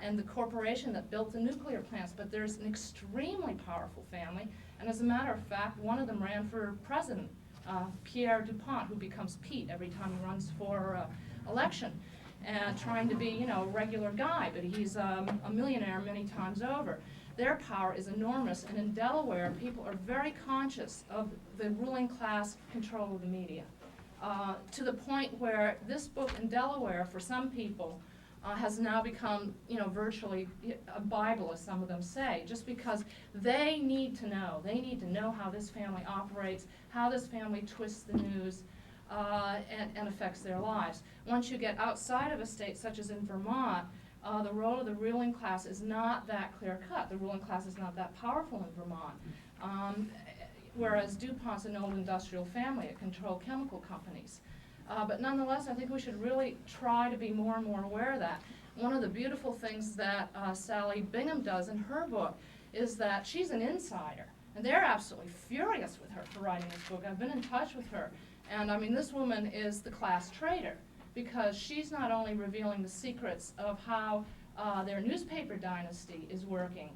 and the corporation that built the nuclear plants. But there's an extremely powerful family. And as a matter of fact, one of them ran for president, Pierre DuPont, who becomes Pete every time he runs for election, and trying to be, a regular guy. But he's a millionaire many times over. Their power is enormous, and in Delaware, people are very conscious of the ruling class control of the media, to the point where this book in Delaware, for some people, has now become, virtually a Bible, as some of them say, just because they need to know. They need to know how this family operates, how this family twists the news, and affects their lives. Once you get outside of a state such as in Vermont, the role of the ruling class is not that clear-cut. The ruling class is not that powerful in Vermont. Whereas DuPont's an old industrial family. It controlled chemical companies. But nonetheless, I think we should really try to be more and more aware of that. One of the beautiful things that Sally Bingham does in her book is that she's an insider. And they're absolutely furious with her for writing this book. I've been in touch with her. And I mean, this woman is the class traitor, because she's not only revealing the secrets of how their newspaper dynasty is working,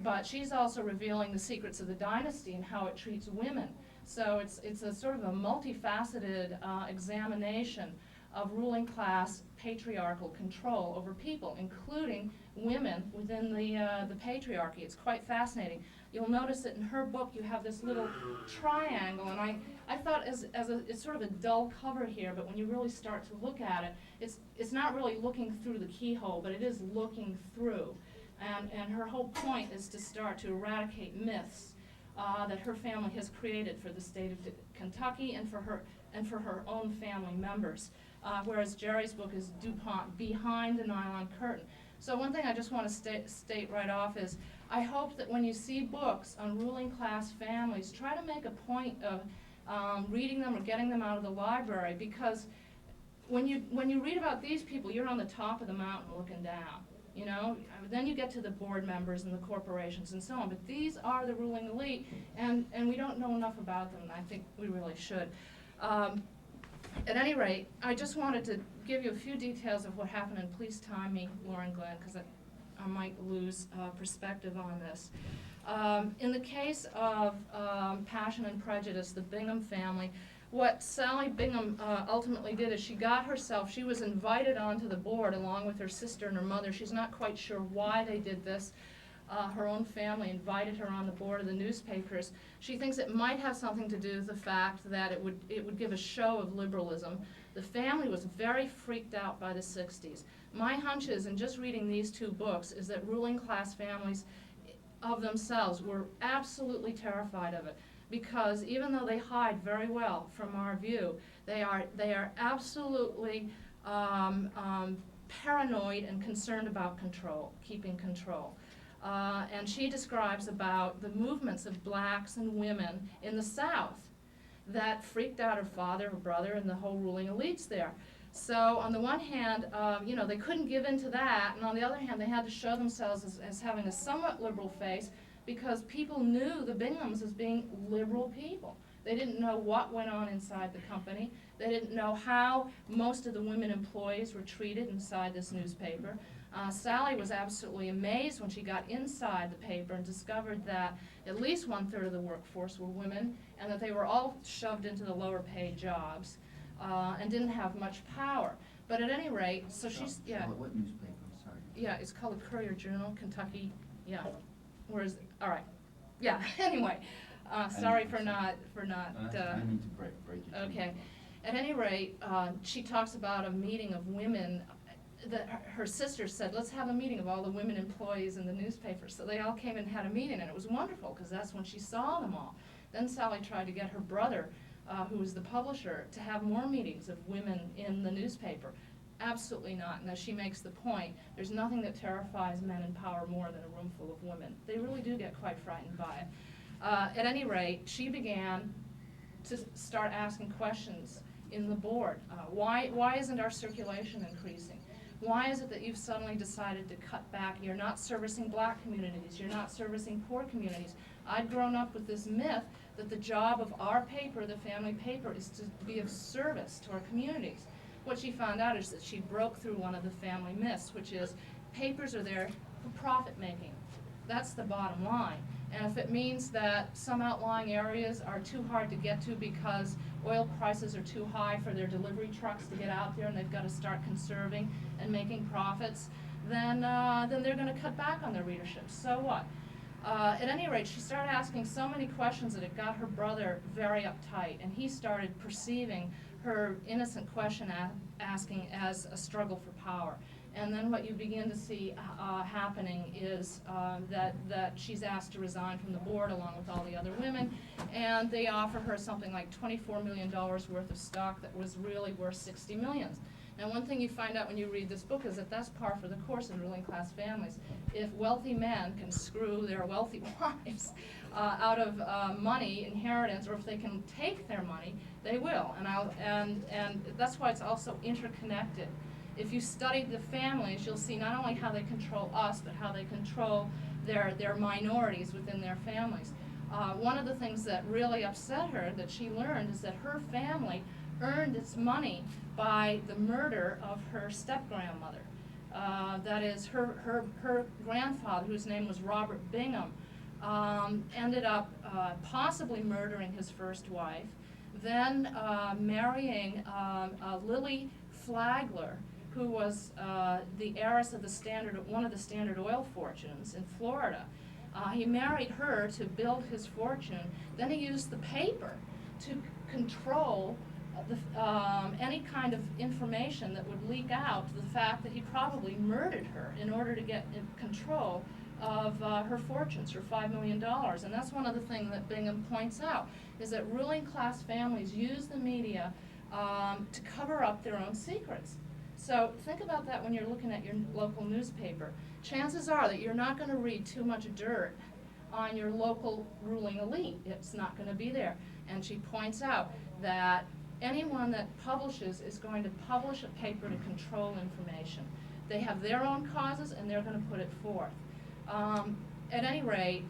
but she's also revealing the secrets of the dynasty and how it treats women. So it's a sort of a multifaceted examination of ruling class patriarchal control over people, including women within the patriarchy. It's quite fascinating. You'll notice that in her book you have this little triangle, and I thought it's sort of a dull cover here, but when you really start to look at it, it's not really looking through the keyhole, but it is looking through. And her whole point is to start to eradicate myths that her family has created for the state of Kentucky and for her own family members. Whereas Jerry's book is DuPont Behind the Nylon Curtain. So one thing I just want to state right off is, I hope that when you see books on ruling class families, try to make a point of reading them or getting them out of the library, because when you read about these people, you're on the top of the mountain looking down. Then you get to the board members and the corporations and so on. But these are the ruling elite, and we don't know enough about them, and I think we really should. At any rate, I just wanted to give you a few details of what happened, and please time me, Lauren Glenn, because I might lose perspective on this. In the case of Passion and Prejudice, the Bingham family, what Sally Bingham ultimately did is she was invited onto the board along with her sister and her mother. She's not quite sure why they did this. Her own family invited her on the board of the newspapers. She thinks it might have something to do with the fact that it would give a show of liberalism. The family was very freaked out by the 60s. My hunch is, in just reading these two books, is that ruling class families of themselves were absolutely terrified of it, because even though they hide very well from our view, they are absolutely paranoid and concerned about control, keeping control. And she describes about the movements of blacks and women in the South that freaked out her father, her brother, and the whole ruling elites there. So on the one hand, they couldn't give in to that, and on the other hand, they had to show themselves as having a somewhat liberal face, because people knew the Binghams as being liberal people. They didn't know what went on inside the company. They didn't know how most of the women employees were treated inside this newspaper. Sally was absolutely amazed when she got inside the paper and discovered that at least 1/3 of the workforce were women, and that they were all shoved into the lower paid jobs and didn't have much power. But at any rate, so she's, yeah. What newspaper, I'm sorry? Yeah, it's called the Courier-Journal, Kentucky, yeah. Whereas, all right, yeah, anyway, sorry for not, I need to break it. okay. At any rate, she talks about a meeting of women, that her sister said, let's have a meeting of all the women employees in the newspaper. So they all came and had a meeting, and it was wonderful, because that's when she saw them all. Then Sally tried to get her brother, who was the publisher, to have more meetings of women in the newspaper. Absolutely not. And as she makes the point, there's nothing that terrifies men in power more than a room full of women. They really do get quite frightened by it. At any rate, she began to start asking questions in the board. Why isn't our circulation increasing? Why is it that you've suddenly decided to cut back? You're not servicing black communities. You're not servicing poor communities. I'd grown up with this myth that the job of our paper, the family paper, is to be of service to our communities. What she found out is that she broke through one of the family myths, which is papers are there for profit making. That's the bottom line. And if it means that some outlying areas are too hard to get to because oil prices are too high for their delivery trucks to get out there and they've got to start conserving and making profits, then they're going to cut back on their readership. So what? At any rate, she started asking so many questions that it got her brother very uptight, and he started perceiving her innocent question asking as a struggle for power. And then what you begin to see happening is that she's asked to resign from the board along with all the other women, and they offer her something like $24 million worth of stock that was really worth $60 million. Now, one thing you find out when you read this book is that that's par for the course in ruling class families. If wealthy men can screw their wealthy wives out of money, inheritance, or if they can take their money, they will. And that's why it's also interconnected. If you study the families, you'll see not only how they control us, but how they control their minorities within their families. One of the things that really upset her that she learned is that her family earned its money by the murder of her step-grandmother. That is, her grandfather, whose name was Robert Bingham, ended up possibly murdering his first wife, then marrying Lily Flagler, who was the heiress of one of the Standard Oil fortunes in Florida. He married her to build his fortune. Then he used the paper to control any kind of information that would leak out the fact that he probably murdered her in order to get in control of her fortunes, her $5 million. And that's one of the things that Bingham points out, is that ruling class families use the media to cover up their own secrets. So think about that when you're looking at your local newspaper. Chances are that you're not going to read too much dirt on your local ruling elite. It's not going to be there. And she points out that anyone that publishes is going to publish a paper to control information. They have their own causes and they're going to put it forth. At any rate,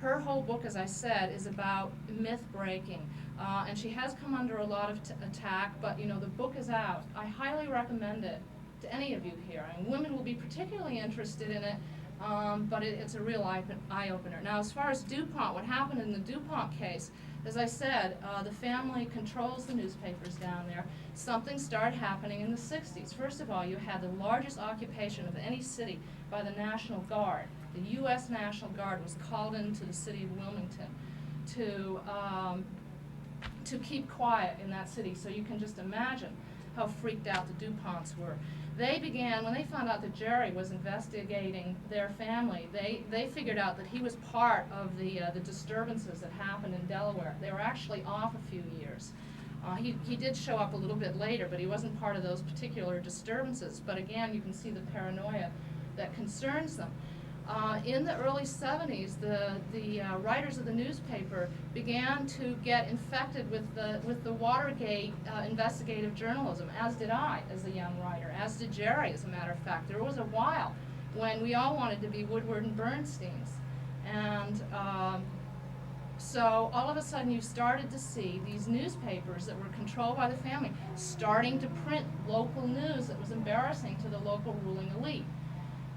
her whole book, as I said, is about myth breaking. And she has come under a lot of attack, but you know, the book is out. I highly recommend it to any of you here. And women will be particularly interested in it, but it's a real eye-opener. Now, as far as DuPont, what happened in the DuPont case, as I said, the family controls the newspapers down there. Something started happening in the 60s. First of all, you had the largest occupation of any city by the National Guard. The U.S. National Guard was called into the city of Wilmington to keep quiet in that city. So you can just imagine how freaked out the DuPonts were. They began, when they found out that Jerry was investigating their family, they figured out that he was part of the disturbances that happened in Delaware. They were actually off a few years. He did show up a little bit later, but he wasn't part of those particular disturbances. But again, you can see the paranoia that concerns them. In the early 70s, the writers of the newspaper began to get infected with the Watergate investigative journalism, as did I as a young writer, as did Jerry, as a matter of fact. There was a while when we all wanted to be Woodward and Bernsteins. And So all of a sudden you started to see these newspapers that were controlled by the family starting to print local news that was embarrassing to the local ruling elite.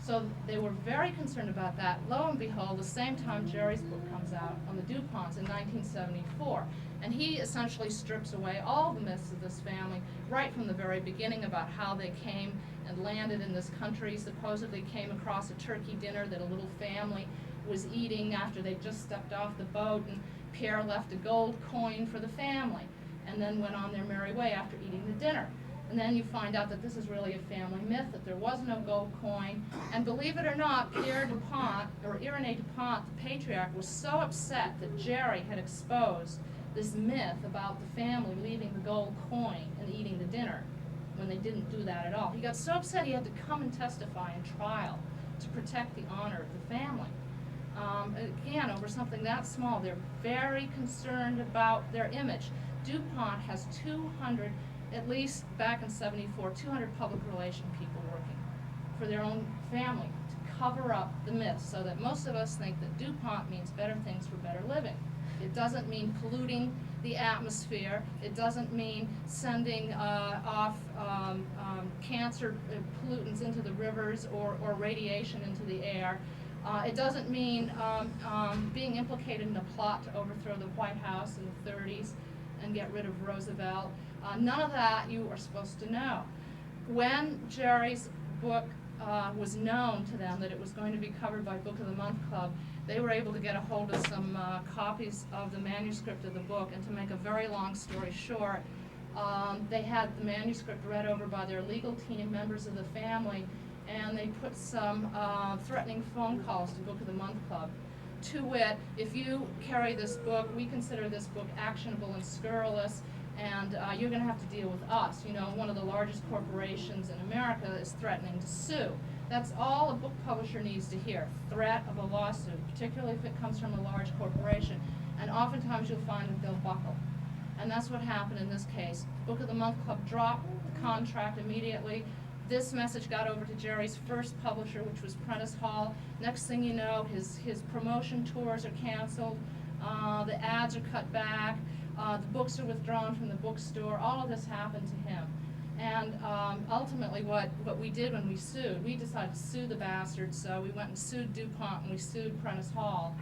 So they were very concerned about that. Lo and behold, the same time Jerry's book comes out on the DuPonts in 1974. And he essentially strips away all the myths of this family right from the very beginning about how they came and landed in this country, supposedly came across a turkey dinner that a little family was eating after they just stepped off the boat, and Pierre left a gold coin for the family and then went on their merry way after eating the dinner. And then you find out that this is really a family myth, that there was no gold coin. And believe it or not, Pierre DuPont, or Irénée DuPont, the patriarch, was so upset that Jerry had exposed this myth about the family leaving the gold coin and eating the dinner when they didn't do that at all. He got so upset he had to come and testify in trial to protect the honor of the family. Again, over something that small, they're very concerned about their image. DuPont has 200, at least back in '74, 200 public relation people working for their own family to cover up the myths, so that most of us think that DuPont means better things for better living. It doesn't mean polluting the atmosphere. It doesn't mean sending off cancer pollutants into the rivers or radiation into the air. It doesn't mean being implicated in a plot to overthrow the White House in the '30s and get rid of Roosevelt. None of that you are supposed to know. When Jerry's book was known to them that it was going to be covered by Book of the Month Club, they were able to get a hold of some copies of the manuscript of the book, and to make a very long story short, they had the manuscript read over by their legal team, members of the family, and they put some threatening phone calls to Book of the Month Club. To wit, if you carry this book, we consider this book actionable and scurrilous, and you're going to have to deal with us. You know, one of the largest corporations in America is threatening to sue. That's all a book publisher needs to hear, threat of a lawsuit, particularly if it comes from a large corporation. And oftentimes you'll find that they'll buckle. And that's what happened in this case. Book of the Month Club dropped the contract immediately. This message got over to Jerry's first publisher, which was Prentice Hall. Next thing you know, his promotion tours are canceled, the ads are cut back, the books are withdrawn from the bookstore. All of this happened to him. And ultimately what we did when we sued, we decided to sue the bastards, so we went and sued DuPont and we sued Prentice Hall.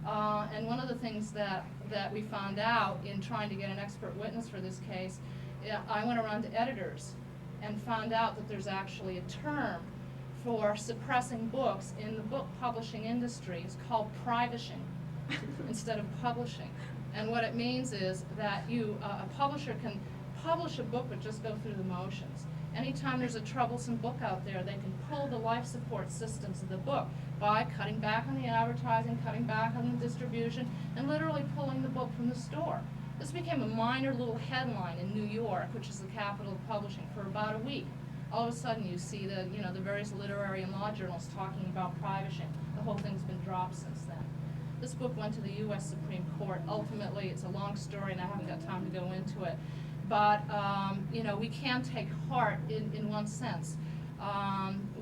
And one of the things that we found out in trying to get an expert witness for this case, I went around to editors and found out that there's actually a term for suppressing books in the book publishing industry. It's called privishing instead of publishing. And what it means is that a publisher can publish a book but just go through the motions. Anytime there's a troublesome book out there, they can pull the life support systems of the book by cutting back on the advertising, cutting back on the distribution, and literally pulling the book from the store. This became a minor little headline in New York, which is the capital of publishing, for about a week. All of a sudden you see the various literary and law journals talking about privishing. The whole thing's been dropped since then. This book went to the U.S. Supreme Court. Ultimately, it's a long story and I haven't got time to go into it. But, we can take heart in one sense.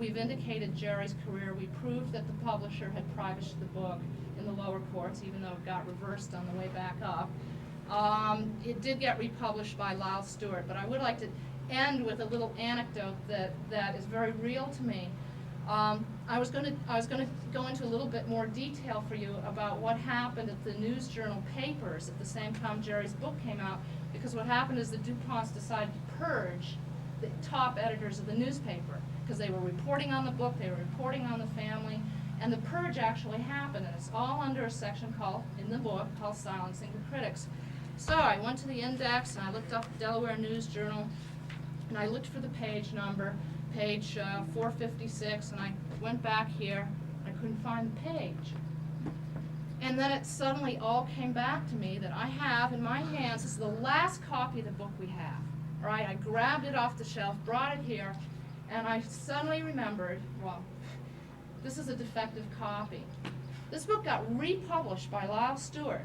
We've indicated Jerry's career. We proved that the publisher had privished the book in the lower courts, even though it got reversed on the way back up. It did get republished by Lyle Stewart, but I would like to end with a little anecdote that is very real to me. I was going to go into a little bit more detail for you about what happened at the News Journal papers at the same time Jerry's book came out, because what happened is the DuPonts decided to purge the top editors of the newspaper because they were reporting on the book, they were reporting on the family, and the purge actually happened, and it's all under a section in the book called Silencing the Critics. So I went to the index and I looked up the Delaware News Journal and I looked for the page number, page 456, and I went back here, I couldn't find the page. And then it suddenly all came back to me that I have in my hands, this is the last copy of the book we have. All right, I grabbed it off the shelf, brought it here, and I suddenly remembered, well, this is a defective copy. This book got republished by Lyle Stewart.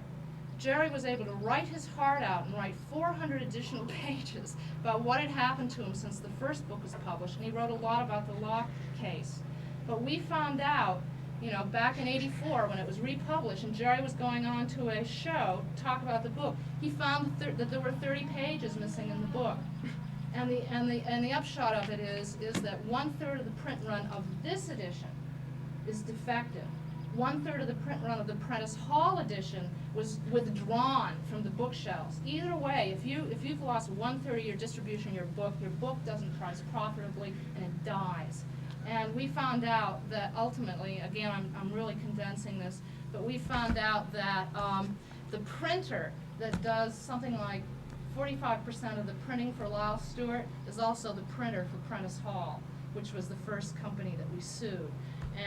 Jerry was able to write his heart out and write 400 additional pages about what had happened to him since the first book was published, and he wrote a lot about the law case. But we found out back in '84 when it was republished and Jerry was going on to a show to talk about the book, he found that there were 30 pages missing in the book. And the upshot of it is that 1/3 of the print run of this edition is defective. 1/3 of the print run of the Prentice Hall edition was withdrawn from the bookshelves. Either way, if you've lost 1/3 of your distribution of your book doesn't price profitably and it dies. And we found out that ultimately, again, I'm really condensing this, but we found out that the printer that does something like 45% of the printing for Lyle Stewart is also the printer for Prentice Hall, which was the first company that we sued.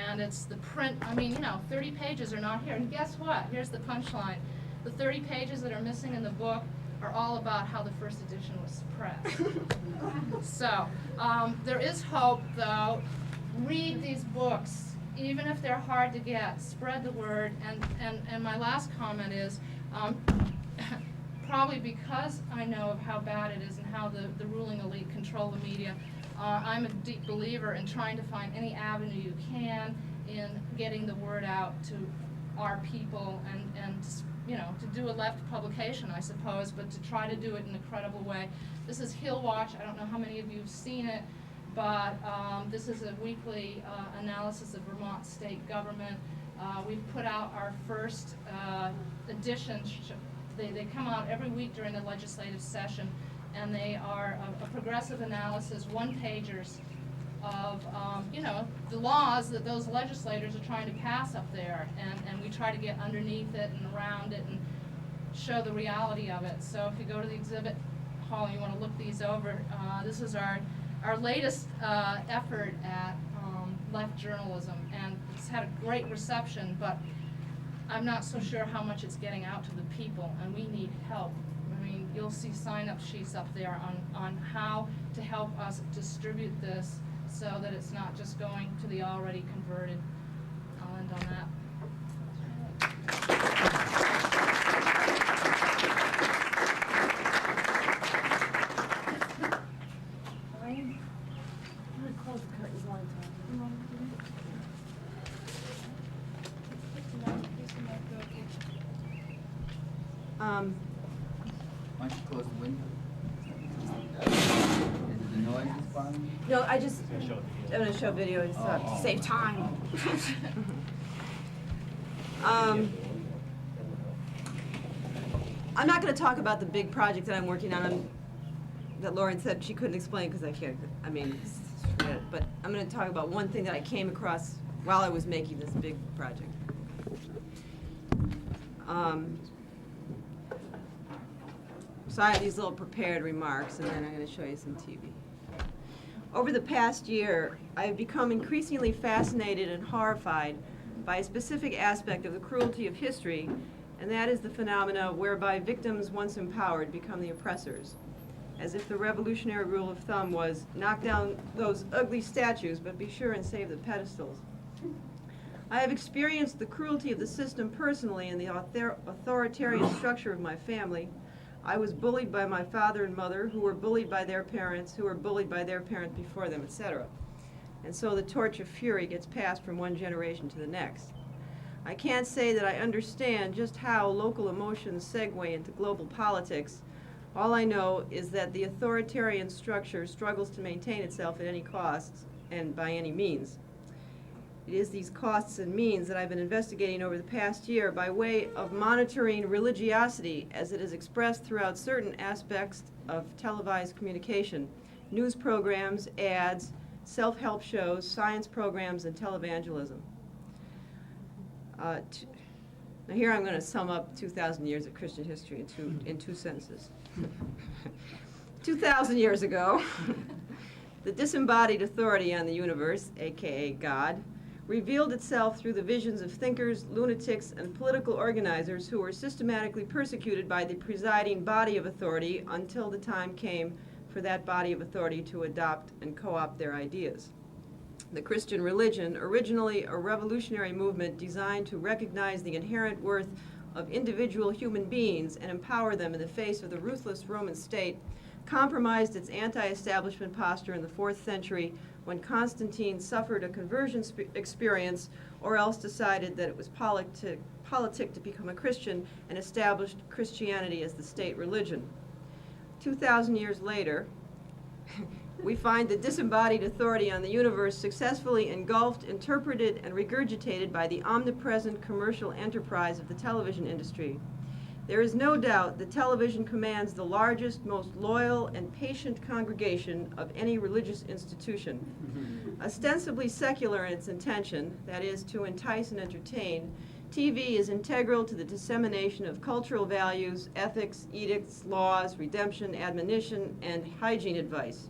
And it's the print, 30 pages are not here. And guess what? Here's the punchline. The 30 pages that are missing in the book are all about how the first edition was suppressed. So, there is hope, though. Read these books, even if they're hard to get. Spread the word. And my last comment is, probably because I know of how bad it is and how the ruling elite control the media, I'm a deep believer in trying to find any avenue you can in getting the word out to our people and to do a left publication, I suppose, but to try to do it in a credible way. This is Hill Watch. I don't know how many of you have seen it, but this is a weekly analysis of Vermont state government. We've put out our first edition. They come out every week during the legislative session, and they are a progressive analysis, one-pagers of the laws that those legislators are trying to pass up there, and we try to get underneath it and around it and show the reality of it. So if you go to the exhibit hall and you want to look these over, this is our latest effort at left journalism, and it's had a great reception, but I'm not so sure how much it's getting out to the people, and we need help. You'll see sign-up sheets up there on how to help us distribute this so that it's not just going to the already converted. I'll end on that. Why don't you close the window? Is it the noise that's bothering you? No, I'm going to show video to save time. I'm not going to talk about the big project that I'm working on that Lauren said she couldn't explain because I can't, but I'm going to talk about one thing that I came across while I was making this big project. So I have these little prepared remarks, and then I'm going to show you some TV. Over the past year, I have become increasingly fascinated and horrified by a specific aspect of the cruelty of history, and that is the phenomena whereby victims once empowered become the oppressors, as if the revolutionary rule of thumb was knock down those ugly statues, but be sure and save the pedestals. I have experienced the cruelty of the system personally in the authoritarian structure of my family. I was bullied by my father and mother, who were bullied by their parents, who were bullied by their parents before them, etc. And so the torch of fury gets passed from one generation to the next. I can't say that I understand just how local emotions segue into global politics. All I know is that the authoritarian structure struggles to maintain itself at any cost and by any means. It is these costs and means that I've been investigating over the past year by way of monitoring religiosity as it is expressed throughout certain aspects of televised communication, news programs, ads, self-help shows, science programs, and televangelism. Now here I'm going to sum up 2,000 years of Christian history in two sentences. 2,000 years ago, the disembodied authority on the universe, aka God, revealed itself through the visions of thinkers, lunatics, and political organizers who were systematically persecuted by the presiding body of authority until the time came for that body of authority to adopt and co-opt their ideas. The Christian religion, originally a revolutionary movement designed to recognize the inherent worth of individual human beings and empower them in the face of the ruthless Roman state, compromised its anti-establishment posture in the 4th century when Constantine suffered a conversion experience, or else decided that it was politic to become a Christian and established Christianity as the state religion. 2,000 years later, we find the disembodied authority on the universe successfully engulfed, interpreted, and regurgitated by the omnipresent commercial enterprise of the television industry. There is no doubt that television commands the largest, most loyal, and patient congregation of any religious institution. Ostensibly secular in its intention, that is, to entice and entertain, TV is integral to the dissemination of cultural values, ethics, edicts, laws, redemption, admonition, and hygiene advice.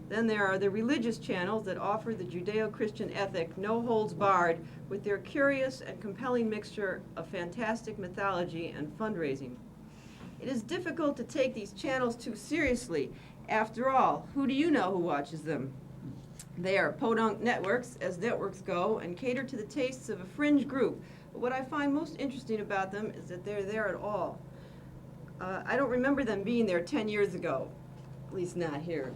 Then there are the religious channels that offer the Judeo-Christian ethic, no holds barred, with their curious and compelling mixture of fantastic mythology and fundraising. It is difficult to take these channels too seriously. After all, who do you know who watches them? They are podunk networks, as networks go, and cater to the tastes of a fringe group. But what I find most interesting about them is that they're there at all. I don't remember them being there 10 years ago, at least not here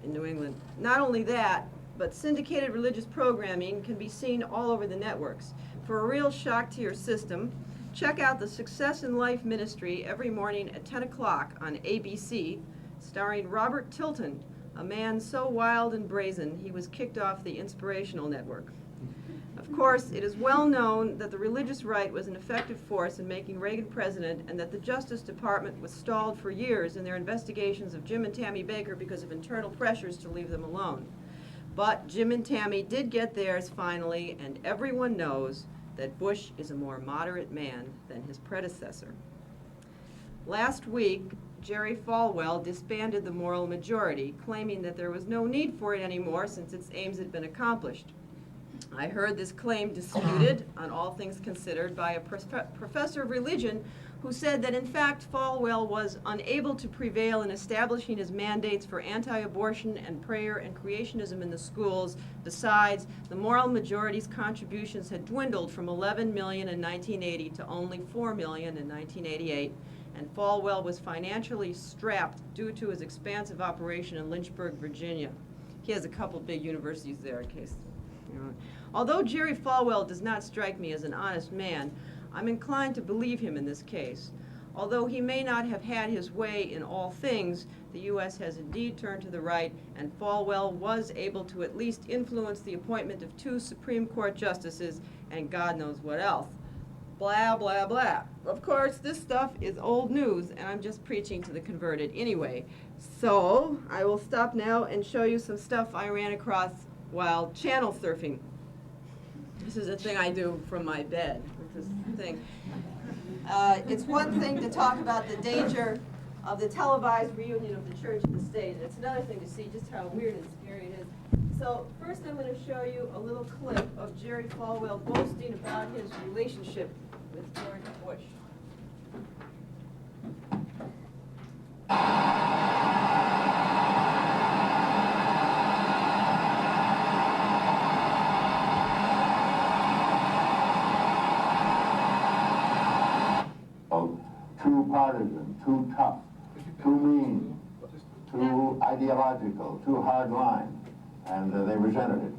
in New England. Not only that, but syndicated religious programming can be seen all over the networks. For a real shock to your system, check out the Success in Life Ministry every morning at 10 o'clock on ABC, starring Robert Tilton, a man so wild and brazen he was kicked off the Inspirational Network. Of course, it is well known that the religious right was an effective force in making Reagan president, and that the Justice Department was stalled for years in their investigations of Jim and Tammy Baker because of internal pressures to leave them alone. But Jim and Tammy did get theirs finally, and everyone knows that Bush is a more moderate man than his predecessor. Last week, Jerry Falwell disbanded the Moral Majority, claiming that there was no need for it anymore since its aims had been accomplished. I heard this claim disputed, on all things considered, by a professor of religion who said that in fact Falwell was unable to prevail in establishing his mandates for anti-abortion and prayer and creationism in the schools. Besides, the Moral Majority's contributions had dwindled from 11 million in 1980 to only 4 million in 1988, and Falwell was financially strapped due to his expansive operation in Lynchburg, Virginia. He has a couple big universities there, in case you know. Although Jerry Falwell does not strike me as an honest man, I'm inclined to believe him in this case. Although he may not have had his way in all things, the U.S. has indeed turned to the right, and Falwell was able to at least influence the appointment of 2 Supreme Court justices, and God knows what else. Blah, blah, blah. Of course, this stuff is old news, and I'm just preaching to the converted anyway. So, I will stop now and show you some stuff I ran across while channel surfing. This is a thing I do from my bed. This thing. It's one thing to talk about the danger of the televised reunion of the church and the state. It's another thing to see just how weird and scary it is. So first I'm going to show you a little clip of Jerry Falwell boasting about his relationship with George Bush. Too partisan, too tough, too mean, too ideological, too hard line, and they resented it.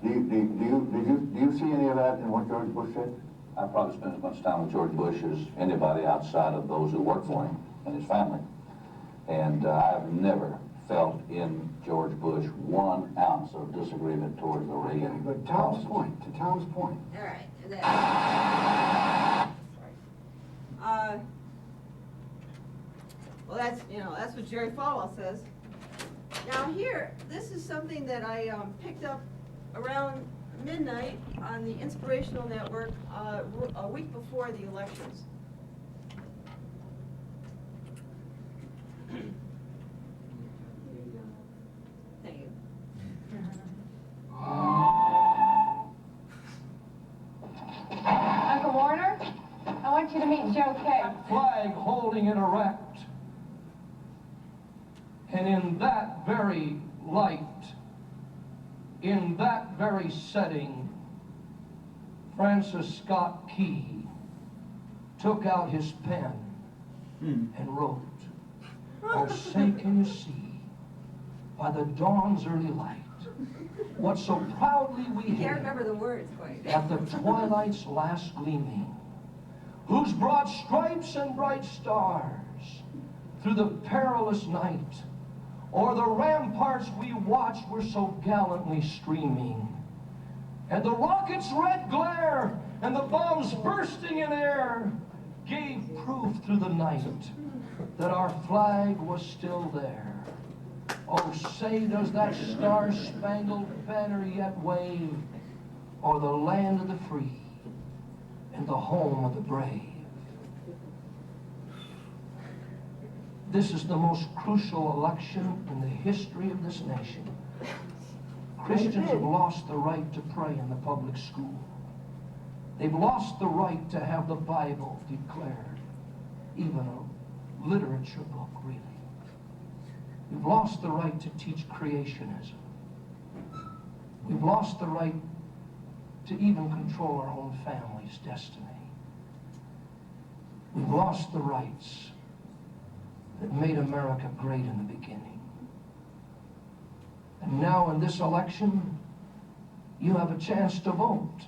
Do you see any of that in what George Bush said? I probably spent as much time with George Bush as anybody outside of those who work for him and his family. And I've never felt in George Bush 1 ounce of disagreement towards the Reagan. But Tom's point, to Tom's point. All right. And then, well, that's what Jerry Falwell says. Now here, this is something that I picked up around midnight on the Inspirational Network a week before the elections. Thank you. Uncle Warner, I want you to meet Joe Kay. Flag holding it erect. And in that very light, in that very setting, Francis Scott Key took out his pen and wrote, Oh, say, can you see, by the dawn's early light, what so proudly we Can't hailed remember the words quite. at the twilight's last gleaming, whose broad stripes and bright stars through the perilous night o'er the ramparts we watched were so gallantly streaming, and the rocket's red glare and the bombs bursting in air gave proof through the night that our flag was still there. Oh, say, does that star-spangled banner yet wave o'er the land of the free and the home of the brave? This is the most crucial election in the history of this nation. Christians have lost the right to pray in the public school. They've lost the right to have the Bible declared, even a literature book, really. We've lost the right to teach creationism. We've lost the right to even control our own family's destiny. We've lost the rights that made America great in the beginning. And now in this election, you have a chance to vote,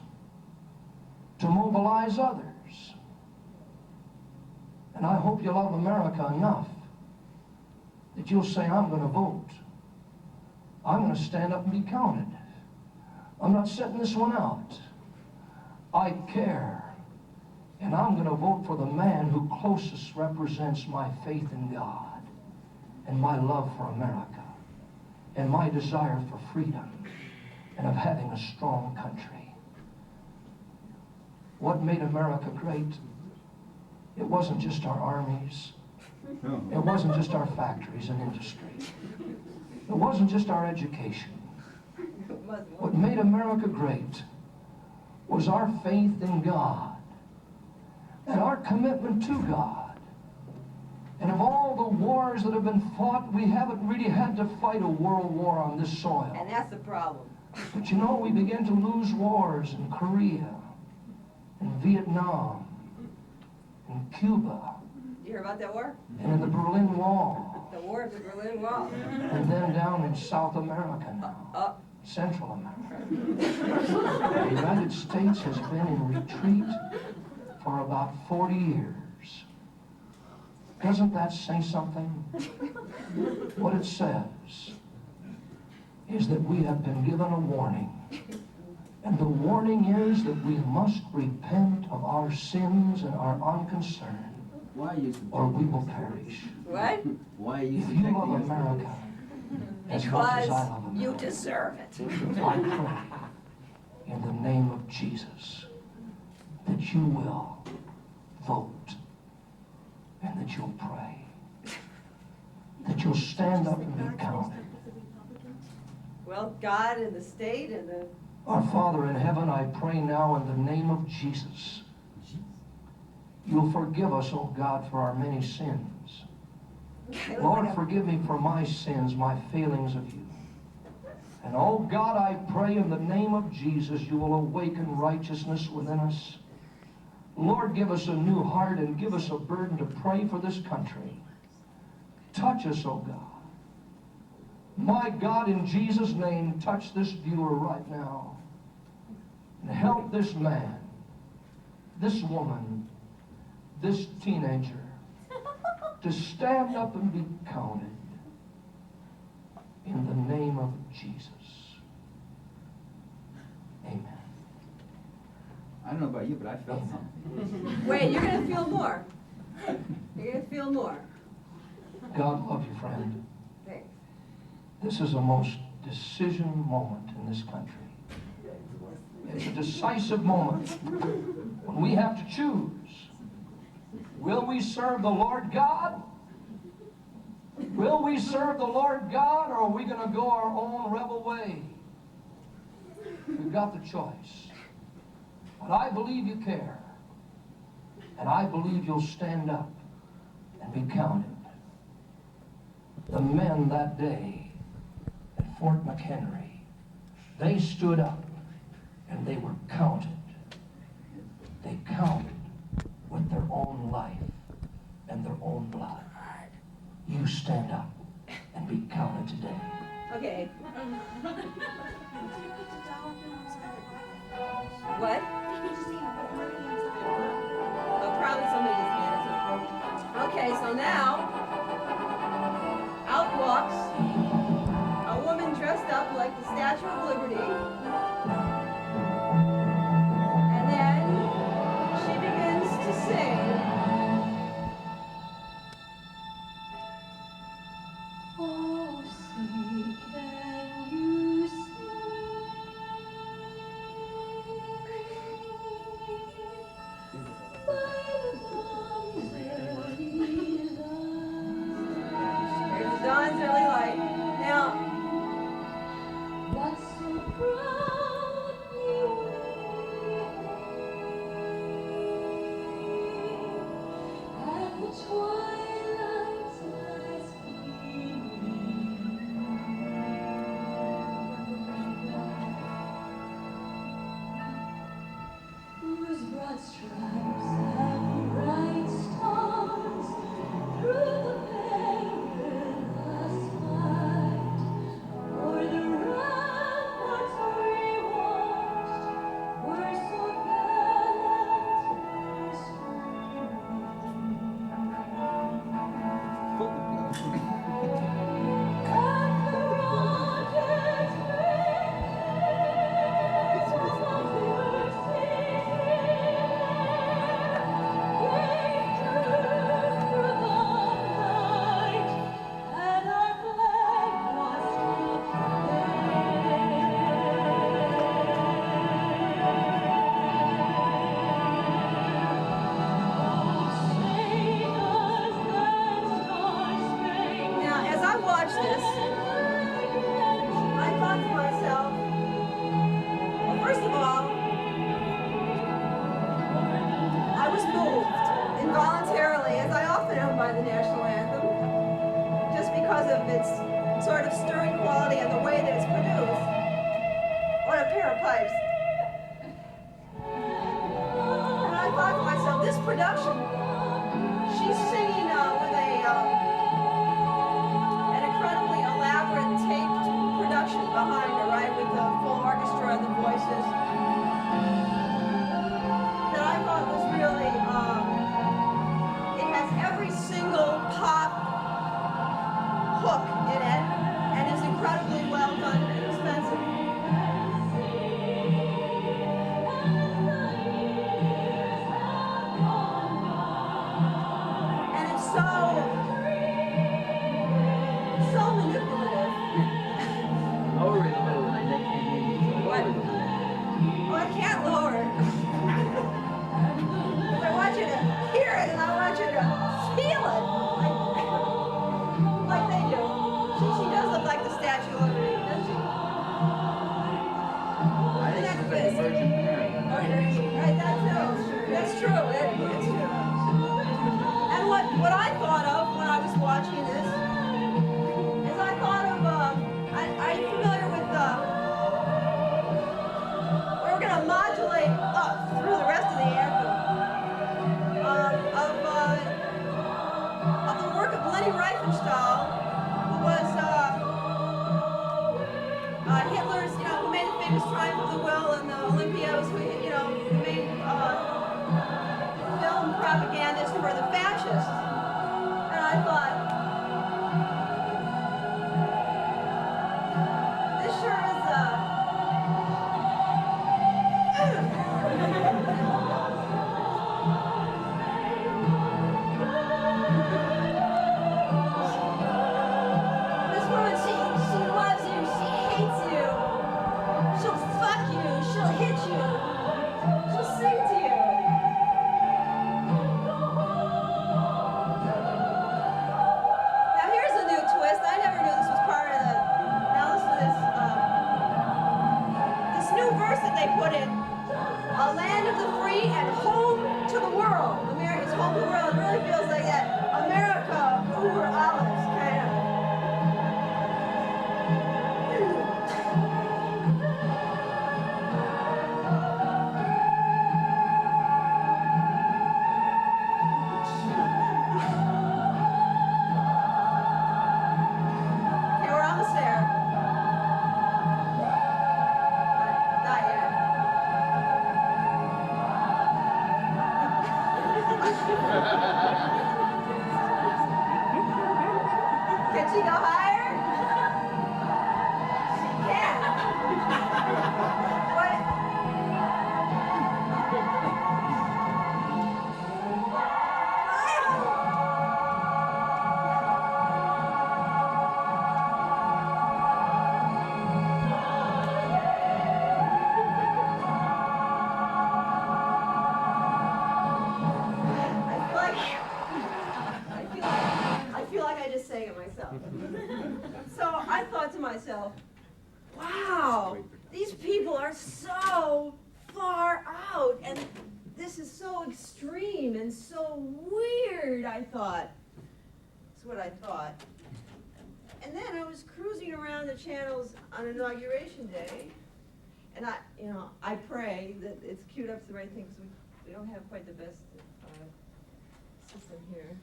to mobilize others. And I hope you love America enough that you'll say, I'm going to vote. I'm going to stand up and be counted. I'm not sitting this one out. I care. And I'm going to vote for the man who closest represents my faith in God and my love for America and my desire for freedom and of having a strong country. What made America great? It wasn't just our armies. It wasn't just our factories and industry. It wasn't just our education. What made America great was our faith in God and our commitment to God. And of all the wars that have been fought, we haven't really had to fight a world war on this soil. And that's the problem. But you know, we began to lose wars in Korea, in Vietnam, in Cuba, You hear about that war? and in the Berlin Wall, The war of the Berlin Wall. and then down in South America now, Central America. The United States has been in retreat for about 40 years. Doesn't that say something? What it says is that we have been given a warning. And the warning is that we must repent of our sins and our unconcern, Why are you or we will perish. What? Why are you If you love subjecting us to America as much as I love America, you deserve it. I pray in the name of Jesus that you will vote and that you'll pray, that you'll stand up and be counted. Well, God and the state and the... Our Father in heaven, I pray now in the name of Jesus, you'll forgive us, oh God, for our many sins. Lord, forgive me for my sins, my failings of you. And oh God, I pray in the name of Jesus, you will awaken righteousness within us. Lord, give us a new heart and give us a burden to pray for this country. Touch us, oh God. My God, in Jesus' name, touch this viewer right now. And help this man, this woman, this teenager to stand up and be counted in the name of Jesus. Amen. I don't know about you, but I felt something. Wait, you're going to feel more. You're going to feel more. God love you, friend. Thanks. This is a most decision moment in this country. It's a decisive moment when we have to choose. Will we serve the Lord God? Will we serve the Lord God, or are we going to go our own rebel way? We've got the choice. But I believe you care. And I believe you'll stand up and be counted. The men that day at Fort McHenry, they stood up and they were counted. They counted with their own life and their own blood. you stand up and be counted today. Okay. What? Oh, probably somebody just handed it. Okay, so now, out walks a woman dressed up like the Statue of Liberty. And then she begins to sing. Oh, see, can you see? There's the dawn's early light. Now, what's so proudly waving at the twilight's last gleaming? Whose broad stripes have bright stars through the perilous fight, o'er the ramparts we watched, were so gallantly streaming. And the rocket's rays from the Now, as I watch this, I thought to myself, well, first of all, I was moved involuntarily, as I often am, by the national anthem, just because of its sort of stirring quality and the way that it's produced. What a pair of pipes. And I thought to myself, this production, she's singing with an incredibly elaborate taped production behind her, right, with the full orchestra and the voices, that I thought was really, it has every single pop hook in it, and is incredibly well done and expensive. And it's so manipulative. Lower it a little, I think. What? Oh, I can't lower it. Because I want you to hear it and I want you to feel it. Like they do. She does look like the Statue of Liberty, doesn't she? I think she's like a Virgin Mary. Right, that too. That's true. It's true. And what I thought of when I was watching this is I thought of, I'm familiar with we're going to modulate up through the rest of the anthem of the work of Leni Riefenstahl, who was Hitler's, who made the famous Triumph of the Will and the Olympiads, who, who made film propagandist for the fascists. And I thought, this sure is this woman, she loves you, she hates you, she'll fuck you, she'll hit you, she'll sing to you. Now here's a new twist. I never knew this was part of the, now listen to this new verse that they put in. A land of the free and home to the world. America's home to the world. It really feels like that. America over alles, kind of. so far out, and this is so extreme and so weird, I thought. That's what I thought. And then I was cruising around the channels on Inauguration Day, and I pray that it's queued up to the right thing, because we don't have quite the best system here.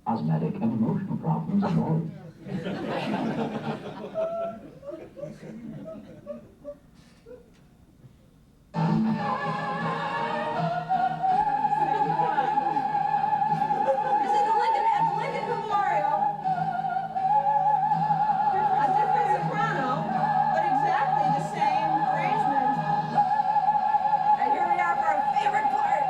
Cosmetic and emotional problems involved. This is at the Lincoln Memorial. A different soprano, but exactly the same arrangement. And here we are for our favorite part.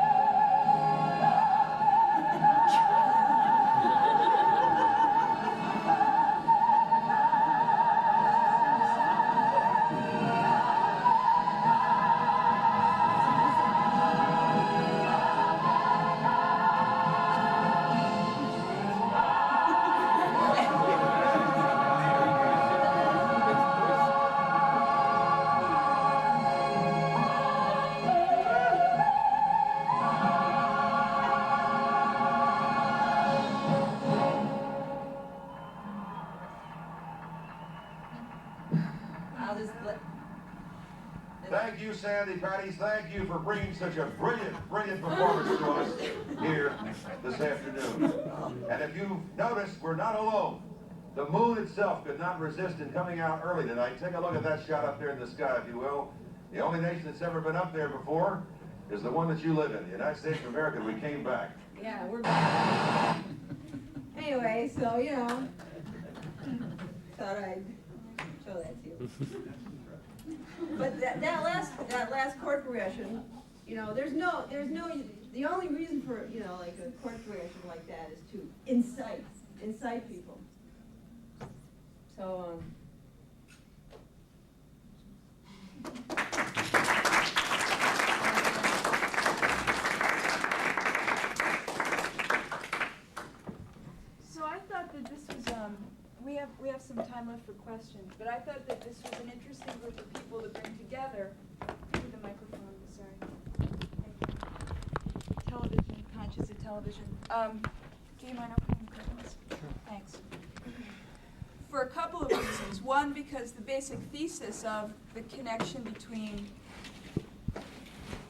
Thank you, Sandy Patties. Thank you for bringing such a brilliant performance to us here this afternoon. And if you've noticed, we're not alone. The moon itself could not resist in coming out early tonight. Take a look at that shot up there in the sky, if you will. The only nation that's ever been up there before is the one that you live in, the United States of America. We came back. Yeah, we're back. Anyway, so, thought I'd show that to you. But that last chord progression, the only reason for, like a chord progression like that is to incite people. So, So I thought that this was, we have some time left for questions, but I thought that this was an interesting group of people to bring together. Give me the microphone, sorry. Thank you. Television, conscious of television. Do you mind opening the curtains? Sure. Thanks. For a couple of reasons. One, because the basic thesis of the connection between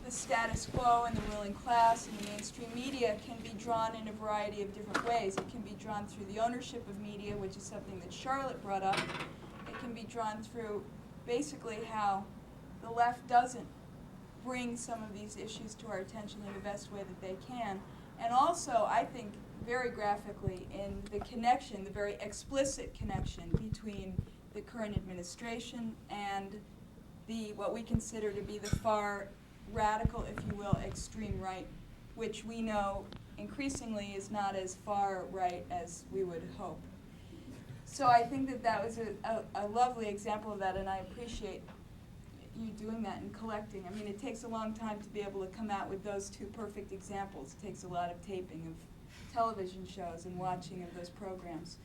the status quo and the ruling class and the mainstream media can be drawn in a variety of different ways. It can be drawn through the ownership of media, which is something that Charlotte brought up. It can be drawn through basically how the left doesn't bring some of these issues to our attention in the best way that they can. And also, I think, very graphically in the connection, the very explicit connection between the current administration and what we consider to be the far radical, if you will, extreme right, which we know increasingly is not as far right as we would hope. So I think that that was a lovely example of that, and I appreciate you doing that and collecting. I mean, it takes a long time to be able to come out with those two perfect examples. It takes a lot of taping of television shows and watching of those programs.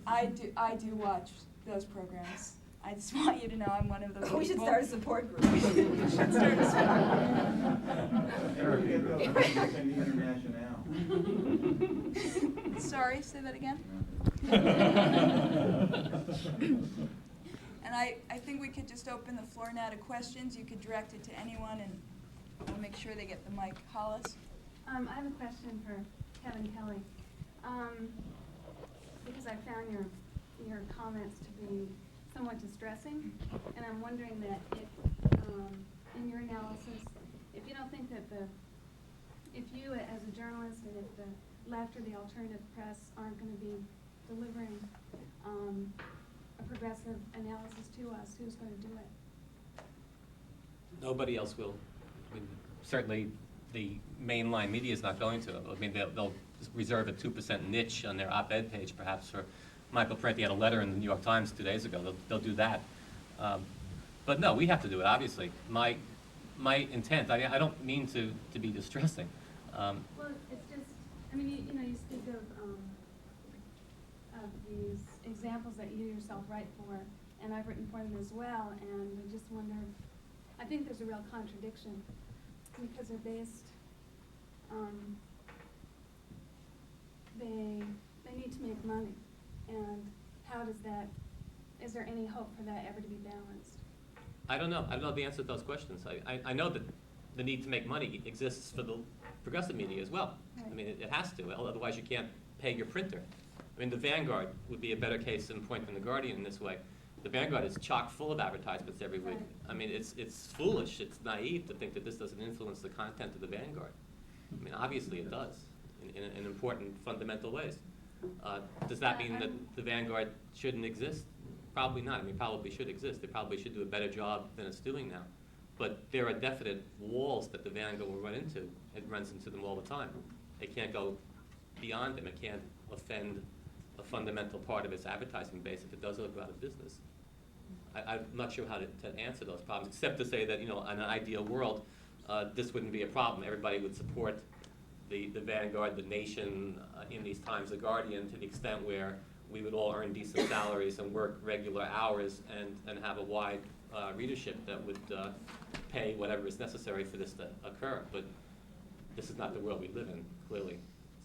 I do watch those programs. I just want you to know I'm one of those people. We should start a support group. We should start a support group. Sorry, say that again? And I think we could just open the floor now to questions. You could direct it to anyone, and I'll make sure they get the mic. Hollis? I have a question for Kevin Kelly. Because I found your comments to be somewhat distressing, and I'm wondering that if, in your analysis, if you don't think that if you as a journalist and if the left or the alternative press aren't going to be delivering a progressive analysis to us, who's going to do it? Nobody else will. I mean, certainly the mainline media is not going to. I mean, they'll reserve a 2% niche on their op-ed page, perhaps, for Michael Parenti had a letter in the New York Times 2 days ago. They'll do that. But no, we have to do it, obviously. My intent, I don't mean to be distressing. Well, it's just, I mean, you speak of these examples that you yourself write for, and I've written for them as well, and I just wonder, I think there's a real contradiction, because they're based, they need to make money, and how does that, is there any hope for that ever to be balanced? I don't know. I don't know the answer to those questions. I know that the need to make money exists for the progressive media as well. Right. I mean, it has to, otherwise you can't pay your printer. I mean, the Vanguard would be a better case in point than the Guardian in this way. The Vanguard is chock full of advertisements every week. Right. I mean, it's foolish, it's naive to think that this doesn't influence the content of the Vanguard. I mean, obviously it does, in important, fundamental ways. Does that mean that the Vanguard shouldn't exist? Probably not. I mean, probably should exist. It probably should do a better job than it's doing now. But there are definite walls that the Vanguard will run into. It runs into them all the time. It can't go beyond them. It can't offend a fundamental part of its advertising base if it does go out of business. I'm not sure how to answer those problems, except to say that, in an ideal world, this wouldn't be a problem. Everybody would support the Vanguard, the Nation, in these times, the Guardian, to the extent where we would all earn decent salaries and work regular hours and have a wide readership that would pay whatever is necessary for this to occur. But this is not the world we live in, clearly.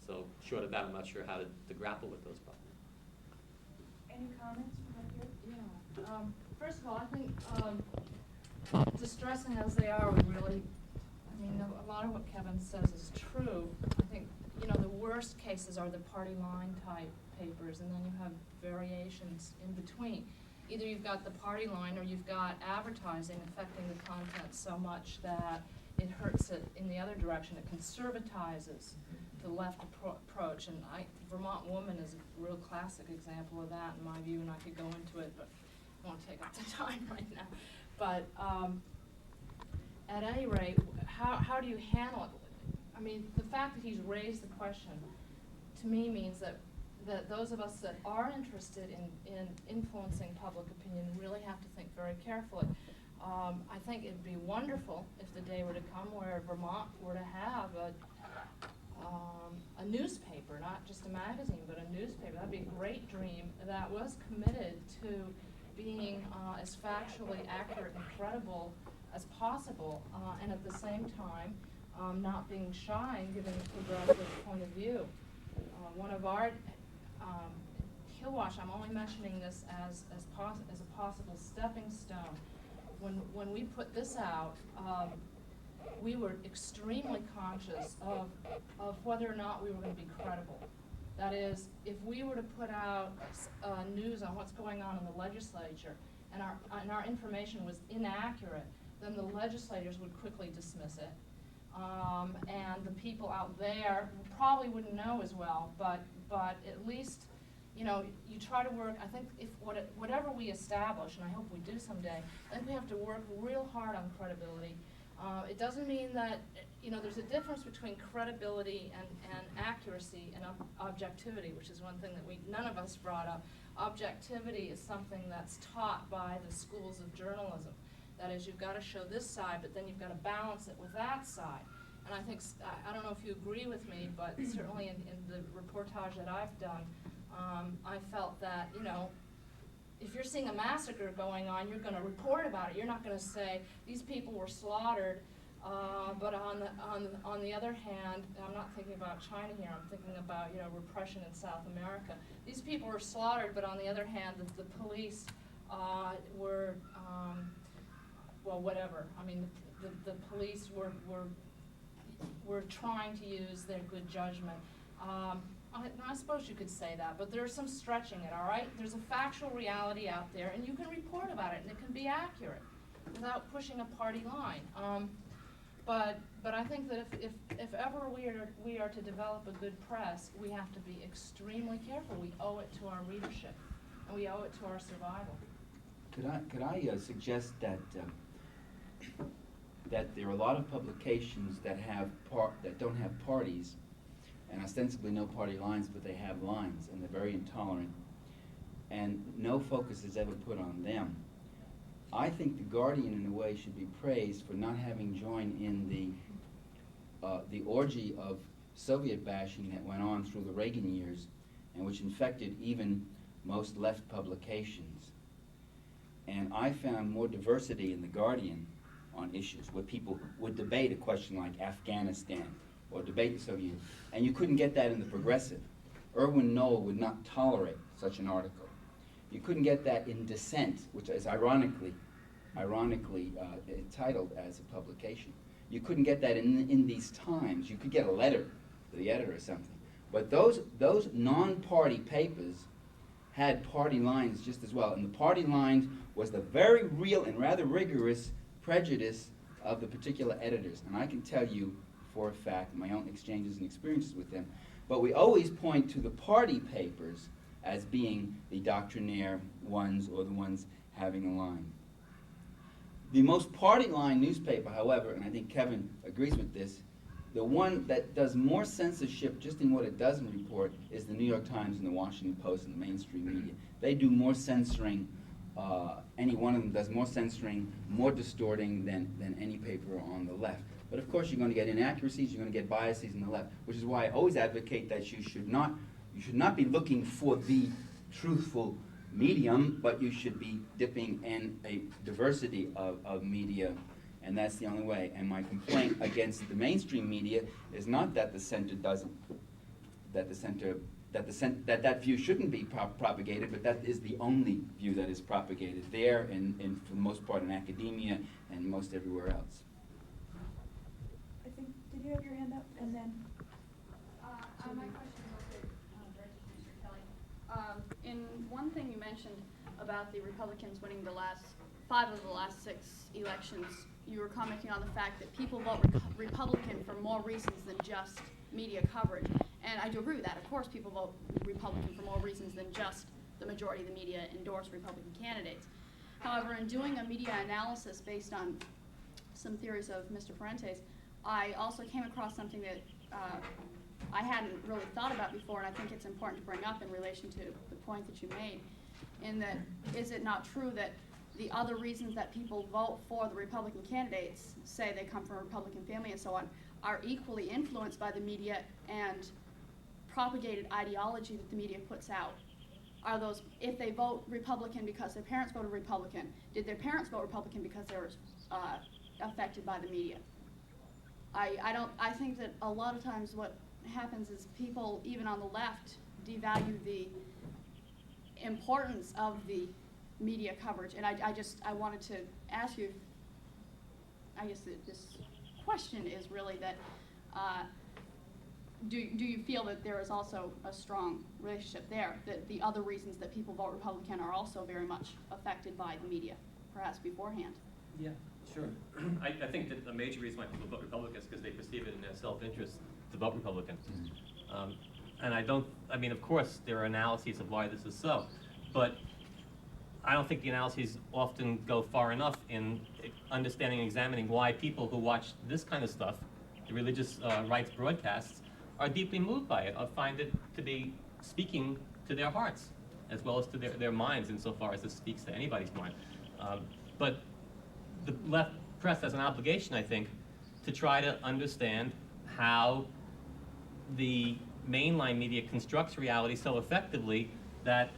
So short of that, I'm not sure how to grapple with those problems. Any comments from up here? Yeah. First of all, I think distressing as they are, we really, I mean, a lot of what Kevin says is true. I think, the worst cases are the party line type papers, and then you have variations in between. Either you've got the party line or you've got advertising affecting the content so much that it hurts it in the other direction. It conservatizes the left approach, and Vermont Woman is a real classic example of that in my view, and I could go into it, but I won't take up the time right now. But at any rate, how do you handle it? I mean, the fact that he's raised the question, to me, means that those of us that are interested in influencing public opinion really have to think very carefully. I think it'd be wonderful if the day were to come where Vermont were to have a newspaper, not just a magazine, but a newspaper. That'd be a great dream that was committed to being as factually accurate and credible as possible, and at the same time not being shy and giving a progressive point of view. One of our Killwash, I'm only mentioning this as a possible stepping stone. When we put this out, we were extremely conscious of whether or not we were going to be credible. That is, if we were to put out news on what's going on in the legislature and our information was inaccurate, then the legislators would quickly dismiss it. And the people out there probably wouldn't know as well, but at least, you try to work. I think whatever we establish, and I hope we do someday, I think we have to work real hard on credibility. It doesn't mean that, there's a difference between credibility and accuracy and objectivity, which is one thing that none of us brought up. Objectivity is something that's taught by the schools of journalism. That is, you've got to show this side, but then you've got to balance it with that side. And I think, I don't know if you agree with me, but certainly in the reportage that I've done, I felt that, if you're seeing a massacre going on, you're going to report about it. You're not going to say, these people were slaughtered, but on the other hand, I'm not thinking about China here, I'm thinking about, repression in South America. These people were slaughtered, but on the other hand, the police were, well, whatever. I mean, the police were trying to use their good judgment. I suppose you could say that, but there's some stretching it, all right? There's a factual reality out there, and you can report about it, and it can be accurate without pushing a party line. But I think that if ever we are to develop a good press, we have to be extremely careful. We owe it to our readership, and we owe it to our survival. Could I suggest that there are a lot of publications that don't have parties, and ostensibly no party lines, but they have lines, and they're very intolerant, and no focus is ever put on them. I think the Guardian, in a way, should be praised for not having joined in the orgy of Soviet bashing that went on through the Reagan years, and which infected even most left publications. And I found more diversity in The Guardian on issues where people would debate a question like Afghanistan or debate the Soviet Union. And you couldn't get that in The Progressive. Irwin Noel would not tolerate such an article. You couldn't get that in Dissent, which is ironically titled as a publication. You couldn't get that in these Times. You could get a letter to the editor or something. But those non-party papers had party lines just as well. And the party lines was the very real and rather rigorous prejudice of the particular editors. And I can tell you for a fact, my own exchanges and experiences with them, but we always point to the party papers as being the doctrinaire ones or the ones having a line. The most party line newspaper, however, and I think Kevin agrees with this, the one that does more censorship just in what it doesn't report is the New York Times and the Washington Post and the mainstream media. They do more censoring, any one of them does more censoring, more distorting than any paper on the left. But of course you're going to get inaccuracies, you're going to get biases in the left, which is why I always advocate that you should not be looking for the truthful medium, but you should be dipping in a diversity of media, and that's the only way. And my complaint against the mainstream media is not that the center doesn't, that view shouldn't be propagated, but that is the only view that is propagated there, and for the most part in academia and most everywhere else. I think, did you have your hand up? And then. My question is also directed to Mr. Kelly. In one thing you mentioned about the Republicans winning the last 5 of the last 6 elections, you were commenting on the fact that people vote Republican for more reasons than just media coverage. And I do agree with that. Of course people vote Republican for more reasons than just the majority of the media endorse Republican candidates. However, in doing a media analysis based on some theories of Mr. Parenti's, I also came across something that I hadn't really thought about before, and I think it's important to bring up in relation to the point that you made, in that is it not true that the other reasons that people vote for the Republican candidates, say they come from a Republican family and so on, are equally influenced by the media and propagated ideology that the media puts out? Are those, if they vote Republican because their parents voted Republican, did their parents vote Republican because they were affected by the media? I think that a lot of times what happens is people, even on the left, devalue the importance of the media coverage. And I wanted to ask you, I guess this question is really that, do you feel that there is also a strong relationship there, that the other reasons that people vote Republican are also very much affected by the media, perhaps beforehand? Yeah, sure. I think that a major reason why people vote Republican is because they perceive it in their self-interest to vote Republican. And I mean, of course, there are analyses of why this is so, but I don't think the analyses often go far enough in understanding and examining why people who watch this kind of stuff, the religious rights broadcasts, are deeply moved by it, or find it to be speaking to their hearts, as well as to their minds, insofar as it speaks to anybody's mind. But the left press has an obligation, I think, to try to understand how the mainline media constructs reality so effectively that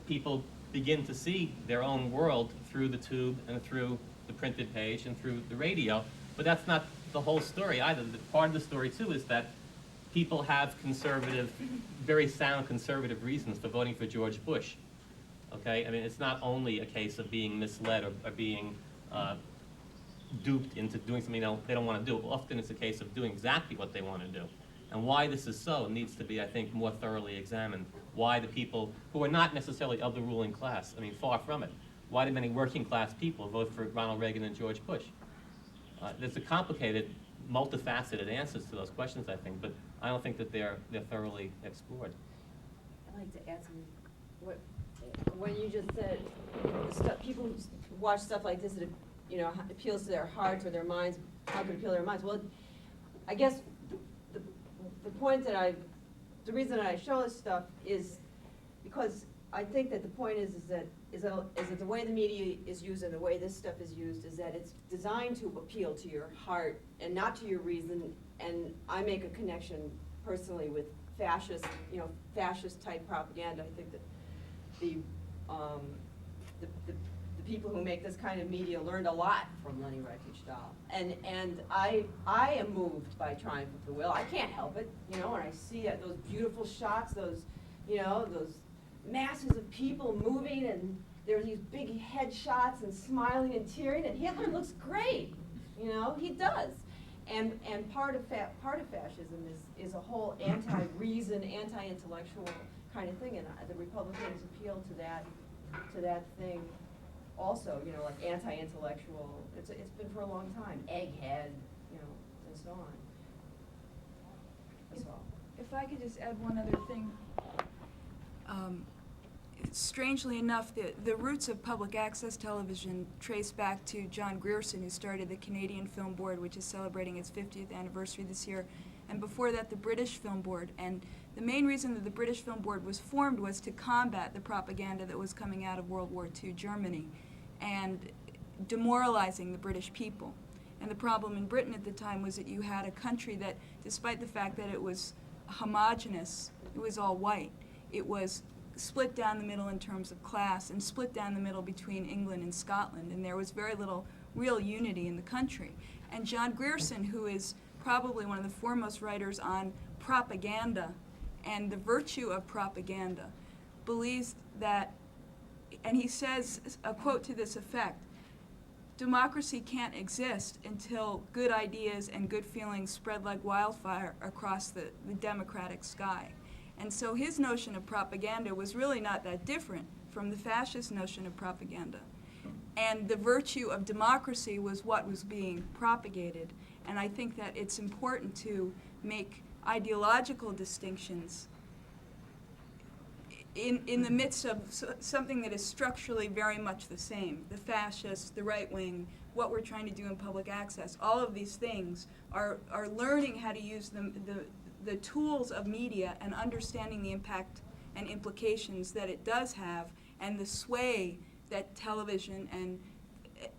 people begin to see their own world through the tube and through the printed page and through the radio. But that's not the whole story either. Part of the story, too, is that people have conservative, very sound conservative reasons for voting for George Bush. Okay? I mean, it's not only a case of being misled or being duped into doing something they don't want to do. Often it's a case of doing exactly what they want to do. And why this is so needs to be, I think, more thoroughly examined. Why the people who are not necessarily of the ruling class, I mean, far from it, why do many working class people vote for Ronald Reagan and George Bush? There's a complicated, multifaceted answers to those questions, I think, but I don't think that they're thoroughly explored. I'd like to add something. When you just said people who watch stuff like this that appeals to their hearts or their minds, how could it appeal to their minds? Well, I guess the point that the reason that I show this stuff is because I think that the point is that the way the media is used and the way this stuff is used is that it's designed to appeal to your heart and not to your reason. And I make a connection personally with fascist type propaganda. I think that the people who make this kind of media learned a lot from Lenny Refuge Doll. And I am moved by Triumph of the Will. I can't help it, you know, when I see those beautiful shots, those, you know, those masses of people moving, and there are these big head shots and smiling and tearing, and Hitler looks great, you know, he does. And part of fascism is a whole anti-reason, anti-intellectual kind of thing, and the Republicans appeal to that thing also, you know, like anti-intellectual. It's been for a long time, egghead, you know, and so on. That's all. If I could just add one other thing. Strangely enough, the roots of public access television trace back to John Grierson, who started the Canadian Film Board, which is celebrating its 50th anniversary this year, and before that the British Film Board. And the main reason that the British Film Board was formed was to combat the propaganda that was coming out of World War II Germany and demoralizing the British people. And the problem in Britain at the time was that you had a country that, despite the fact that it was homogenous, it was all white. It was split down the middle in terms of class and split down the middle between England and Scotland, and there was very little real unity in the country. And John Grierson, who is probably one of the foremost writers on propaganda and the virtue of propaganda, believes that, and he says a quote to this effect, democracy can't exist until good ideas and good feelings spread like wildfire across the democratic sky. And so his notion of propaganda was really not that different from the fascist notion of propaganda. And the virtue of democracy was what was being propagated. And I think that it's important to make ideological distinctions in the midst of something that is structurally very much the same. The fascists, the right wing, what we're trying to do in public access, all of these things are learning how to use the tools of media and understanding the impact and implications that it does have, and the sway that television and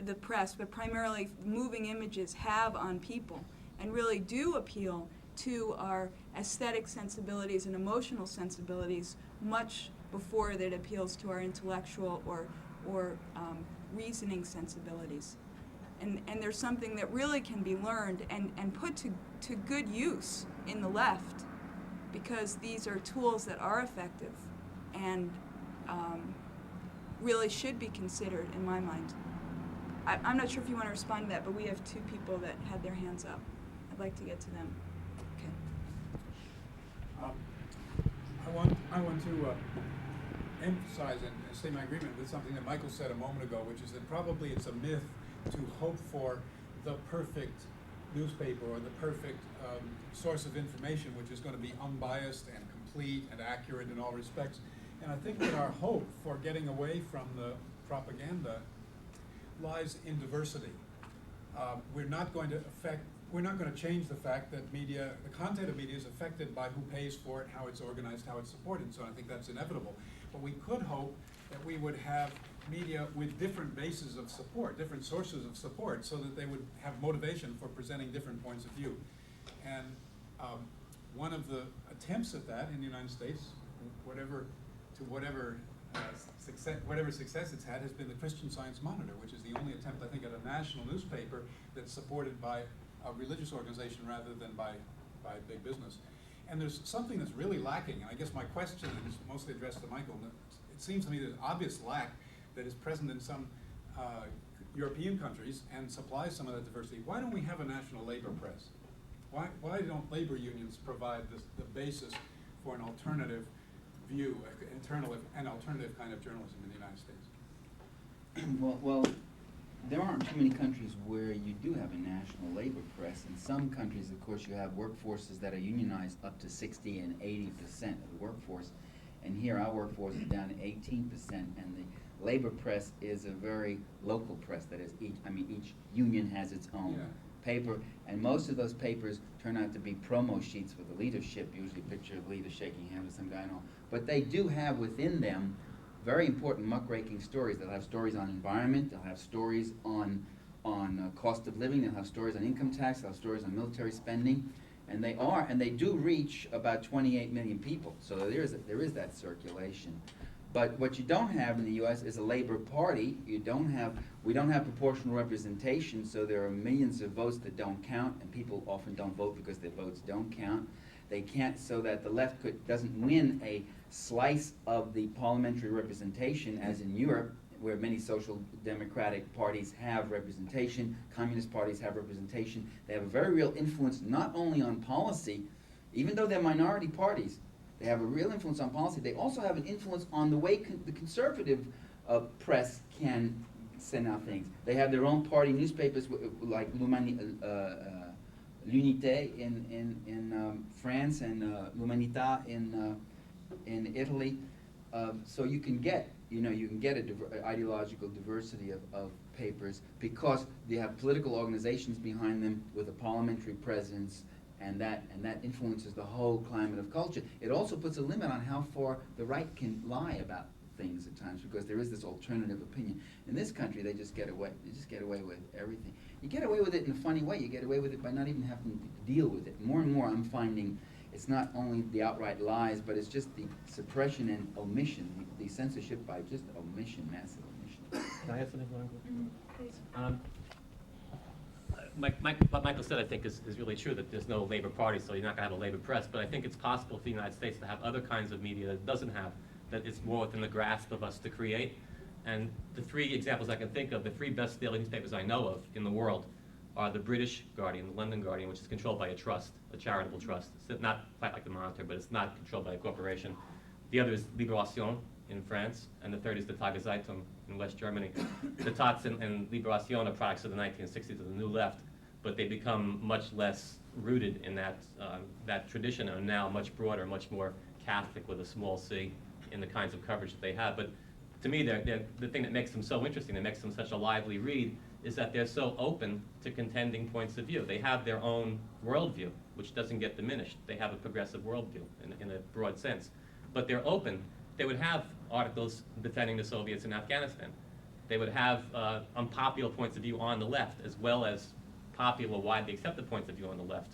the press, but primarily moving images, have on people, and really do appeal to our aesthetic sensibilities and emotional sensibilities much before that appeals to our intellectual or reasoning sensibilities. And there's something that really can be learned and put to good use in the left, because these are tools that are effective and really should be considered, in my mind. I'm not sure if you want to respond to that, but we have two people that had their hands up. I'd like to get to them. Okay. I want to emphasize and say my agreement with something that Michael said a moment ago, which is that probably it's a myth to hope for the perfect newspaper or the perfect source of information, which is going to be unbiased and complete and accurate in all respects. And I think that our hope for getting away from the propaganda lies in diversity. We're not going to change the fact that media, the content of media, is affected by who pays for it, how it's organized, how it's supported. So I think that's inevitable. But we could hope that we would have media with different bases of support, different sources of support, so that they would have motivation for presenting different points of view. And one of the attempts at that in the United States, whatever success it's had, has been the Christian Science Monitor, which is the only attempt, I think, at a national newspaper that's supported by a religious organization rather than by big business. And there's something that's really lacking, and I guess my question is mostly addressed to Michael. It seems to me there's an obvious lack that is present in some European countries and supplies some of that diversity. Why don't we have a national labor press? Why don't labor unions provide the basis for an alternative view, an alternative kind of journalism in the United States? Well, there aren't too many countries where you do have a national labor press. In some countries, of course, you have workforces that are unionized up to 60 and 80% of the workforce. And here our workforce is down to 18%, and the labor press is a very local press. That is, each union has its own paper, and most of those papers turn out to be promo sheets with the leadership, usually a picture of the leader shaking hands with some guy and all. But they do have within them very important muckraking stories. They'll have stories on environment, they'll have stories on cost of living, they'll have stories on income tax, they'll have stories on military spending, and they do reach about 28 million people. So there is that circulation. But what you don't have in the U.S. is a Labor Party. We don't have proportional representation, so there are millions of votes that don't count, and people often don't vote because their votes don't count. They can't, so that the left doesn't win a slice of the parliamentary representation, as in Europe, where many social democratic parties have representation, communist parties have representation. They have a very real influence not only on policy, even though they're minority parties. They have a real influence on policy. They also have an influence on the way the conservative press can send out things. They have their own party newspapers like L'Unité in France and L'Umanità in Italy. So you can get an ideological diversity of papers because they have political organizations behind them with a parliamentary presence. And that influences the whole climate of culture. It also puts a limit on how far the right can lie about things at times, because there is this alternative opinion. In this country, they just get away. They just get away with everything. You get away with it in a funny way. You get away with it by not even having to deal with it. More and more, I'm finding it's not only the outright lies, but it's just the suppression and omission, the censorship by just omission, massive omission. Can I add something, Lauren? Please. What Michael said, I think, is really true, that there's no Labor Party, so you're not going to have a Labor press. But I think it's possible for the United States to have other kinds of media that it doesn't have, that it's more within the grasp of us to create. And the three examples I can think of, the three best daily newspapers I know of in the world, are the British Guardian, the London Guardian, which is controlled by a trust, a charitable trust. It's not quite like the Monitor, but it's not controlled by a corporation. The other is Libération in France, and the third is the Tageszeitung in West Germany. The Taz and Libération are products of the 1960s of the New Left, but they become much less rooted in that tradition, and are now much broader, much more Catholic with a small c in the kinds of coverage that they have. But to me, the thing that makes them so interesting, that makes them such a lively read, is that they're so open to contending points of view. They have their own worldview, which doesn't get diminished. They have a progressive worldview in a broad sense. But they're open. They would have articles defending the Soviets in Afghanistan. They would have unpopular points of view on the left, as well as popular, widely accepted points of view on the left.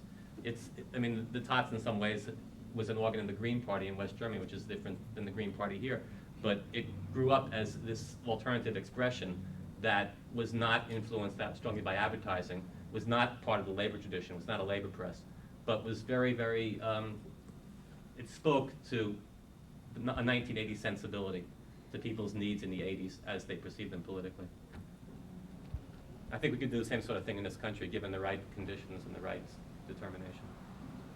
I mean, the Taz in some ways was an organ of the Green Party in West Germany, which is different than the Green Party here. But it grew up as this alternative expression that was not influenced that strongly by advertising, was not part of the labor tradition, was not a labor press, but was very, very, it spoke to a 1980s sensibility, to people's needs in the 80s as they perceived them politically. I think we could do the same sort of thing in this country, given the right conditions and the right determination.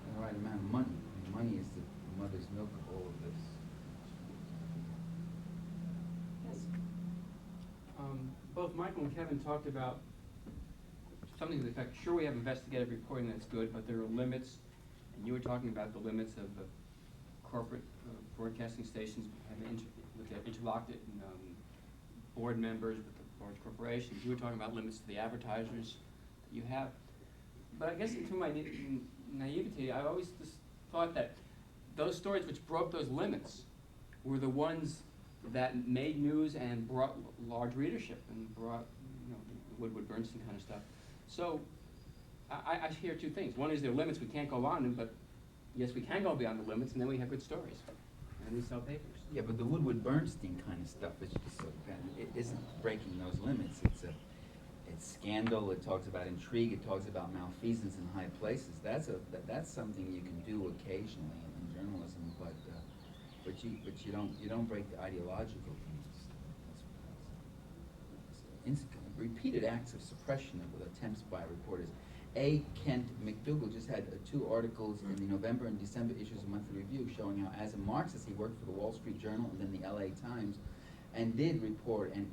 And the right amount of money. Money is the mother's milk of all of this. Yes. Both Michael and Kevin talked about something to the effect, sure, we have investigative reporting that's good, but there are limits, and you were talking about the limits of the corporate broadcasting stations with their interlocked board members, with the large corporations. You were talking about limits to the advertisers that you have. But I guess into my naivety, I always just thought that those stories which broke those limits were the ones that made news and brought large readership and brought, Woodward Bernstein kind of stuff. So I hear two things. One is there are limits we can't go on, but yes, we can go beyond the limits, and then we have good stories, and we sell papers. Yeah, but the Woodward Bernstein kind of stuff is just so bad. It isn't breaking those limits. It's scandal. It talks about intrigue. It talks about malfeasance in high places. That's something you can do occasionally in journalism, but you don't break the ideological things. That's repeated acts of suppression of attempts by reporters. A. Kent McDougall just had 2 articles in the November and December issues of Monthly Review showing how, as a Marxist, he worked for the Wall Street Journal and then the LA Times, and did report, and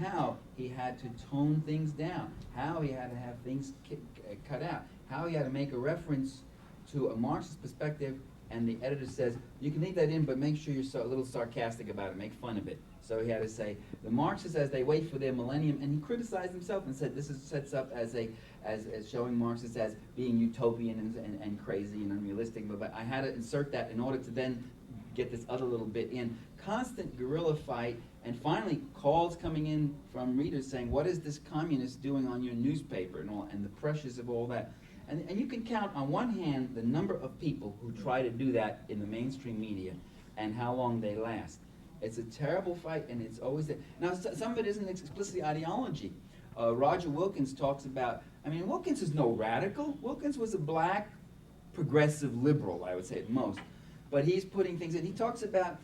how he had to tone things down, how he had to have things cut out, how he had to make a reference to a Marxist perspective, and the editor says, you can leave that in, but make sure you're a little sarcastic about it, make fun of it. So he had to say, the Marxists, as they wait for their millennium, and he criticized himself and said this sets up as showing Marxists as being utopian and crazy and unrealistic, but I had to insert that in order to then get this other little bit in. Constant guerrilla fight, and finally calls coming in from readers saying, what is this communist doing on your newspaper, and the pressures of all that. And you can count on one hand the number of people who try to do that in the mainstream media and how long they last. It's a terrible fight, and it's always there. Now, some of it isn't explicitly ideology. Roger Wilkins talks about, I mean, Wilkins is no radical. Wilkins was a black, progressive liberal, I would say at most. But he's putting things in. He talks about,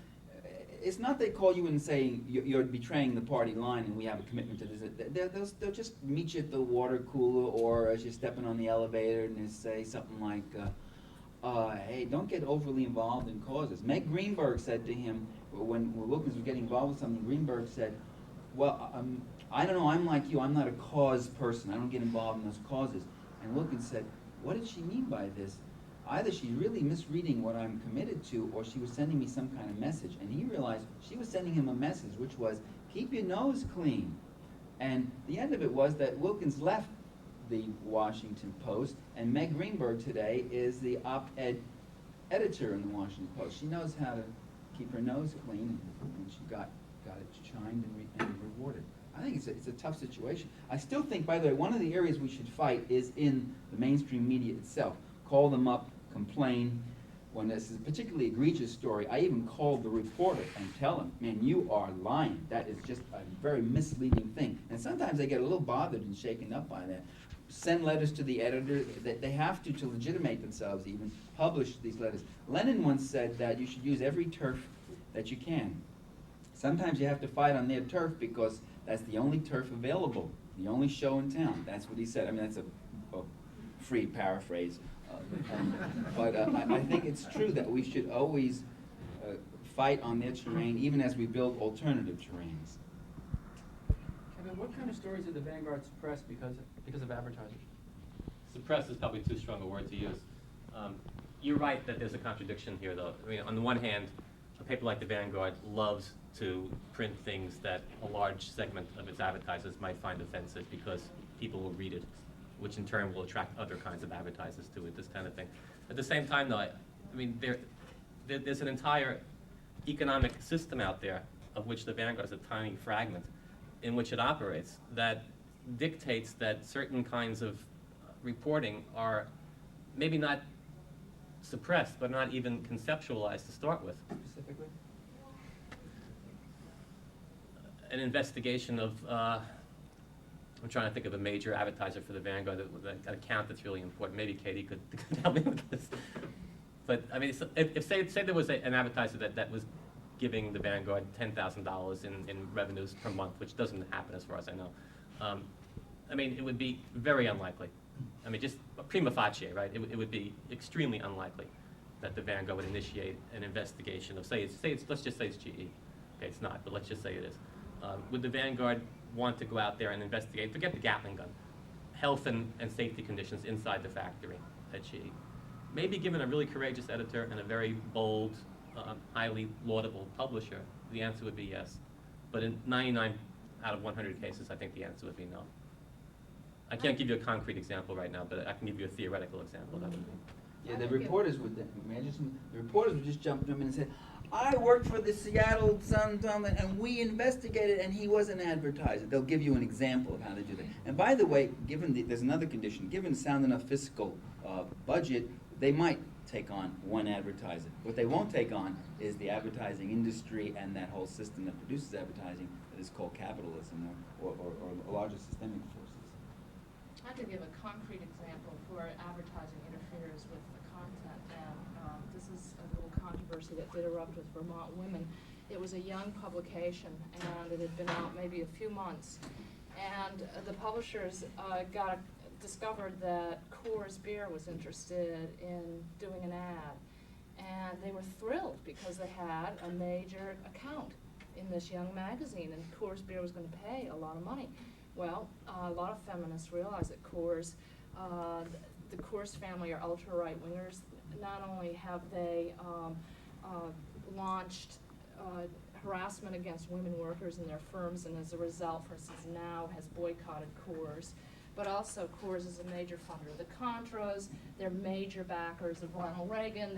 it's not they call you in and say you're betraying the party line and we have a commitment to this. They'll just meet you at the water cooler or as you're stepping on the elevator and they say something like, hey, don't get overly involved in causes. Meg Greenberg said to him, when Wilkins was getting involved with something, Greenberg said, well, I don't know, I'm like you, I'm not a cause person. I don't get involved in those causes. And Wilkins said, what did she mean by this? Either she's really misreading what I'm committed to, or she was sending me some kind of message. And he realized she was sending him a message, which was, keep your nose clean. And the end of it was that Wilkins left the Washington Post, and Meg Greenberg today is the op-ed editor in the Washington Post. She knows how to keep her nose clean, and she got it shined and rewarded. I think it's a tough situation. I still think, by the way, one of the areas we should fight is in the mainstream media itself. Call them up, complain. When this is a particularly egregious story, I even called the reporter and tell him, man, you are lying. That is just a very misleading thing. And sometimes they get a little bothered and shaken up by that. Send letters to the editor. They have to legitimate themselves even, publish these letters. Lenin once said that you should use every turf that you can. Sometimes you have to fight on their turf because that's the only turf available, the only show in town. That's what he said. I mean, that's a free paraphrase. But I think it's true that we should always fight on their terrain, even as we build alternative terrains. Kevin, what kind of stories did the Vanguard suppress because of advertisers? Suppress is probably too strong a word to use. You're right that there's a contradiction here, though. I mean, on the one hand, a paper like the Vanguard loves to print things that a large segment of its advertisers might find offensive because people will read it, which in turn will attract other kinds of advertisers to it, this kind of thing. At the same time, though, I mean, there's an entire economic system out there of which the Vanguard is a tiny fragment in which it operates that dictates that certain kinds of reporting are maybe not suppressed, but not even conceptualized to start with. Specifically? An investigation of, I'm trying to think of a major advertiser for the Vanguard, an account that's really important. Maybe Katie could help me with this. But I mean, if say there was an advertiser that was giving the Vanguard $10,000 in revenues per month, which doesn't happen as far as I know. I mean, it would be very unlikely. I mean, just prima facie, right? It would be extremely unlikely that the Vanguard would initiate an investigation of, let's just say it's GE. Okay, it's not, but let's just say it is. Would the Vanguard want to go out there and investigate, forget the Gatling gun, health and safety conditions inside the factory at GE? Maybe given a really courageous editor and a very bold, highly laudable publisher, the answer would be yes. But in 99 out of 100 cases, I think the answer would be no. I can't give you a concrete example right now, but I can give you a theoretical example. That would be. Yeah, the reporters would just jump in and say, I worked for the Seattle Sun, and we investigated, and he was an advertiser. They'll give you an example of how to do that. And by the way, there's another condition. Given sound enough fiscal budget, they might take on one advertiser. What they won't take on is the advertising industry and that whole system that produces advertising that is called capitalism or larger systemic forces. I could give a concrete example where advertising interferes with the content, and this is a little controversy that did erupt with Vermont Women. It was a young publication, and it had been out maybe a few months, and the publishers discovered that Coors Beer was interested in doing an ad, and they were thrilled because they had a major account in this young magazine, and Coors Beer was going to pay a lot of money. Well, a lot of feminists realize that Coors, the Coors family are ultra-right-wingers. Not only have they launched harassment against women workers in their firms, and as a result, for instance, now has boycotted Coors, but also Coors is a major funder of the Contras. They're major backers of Ronald Reagan.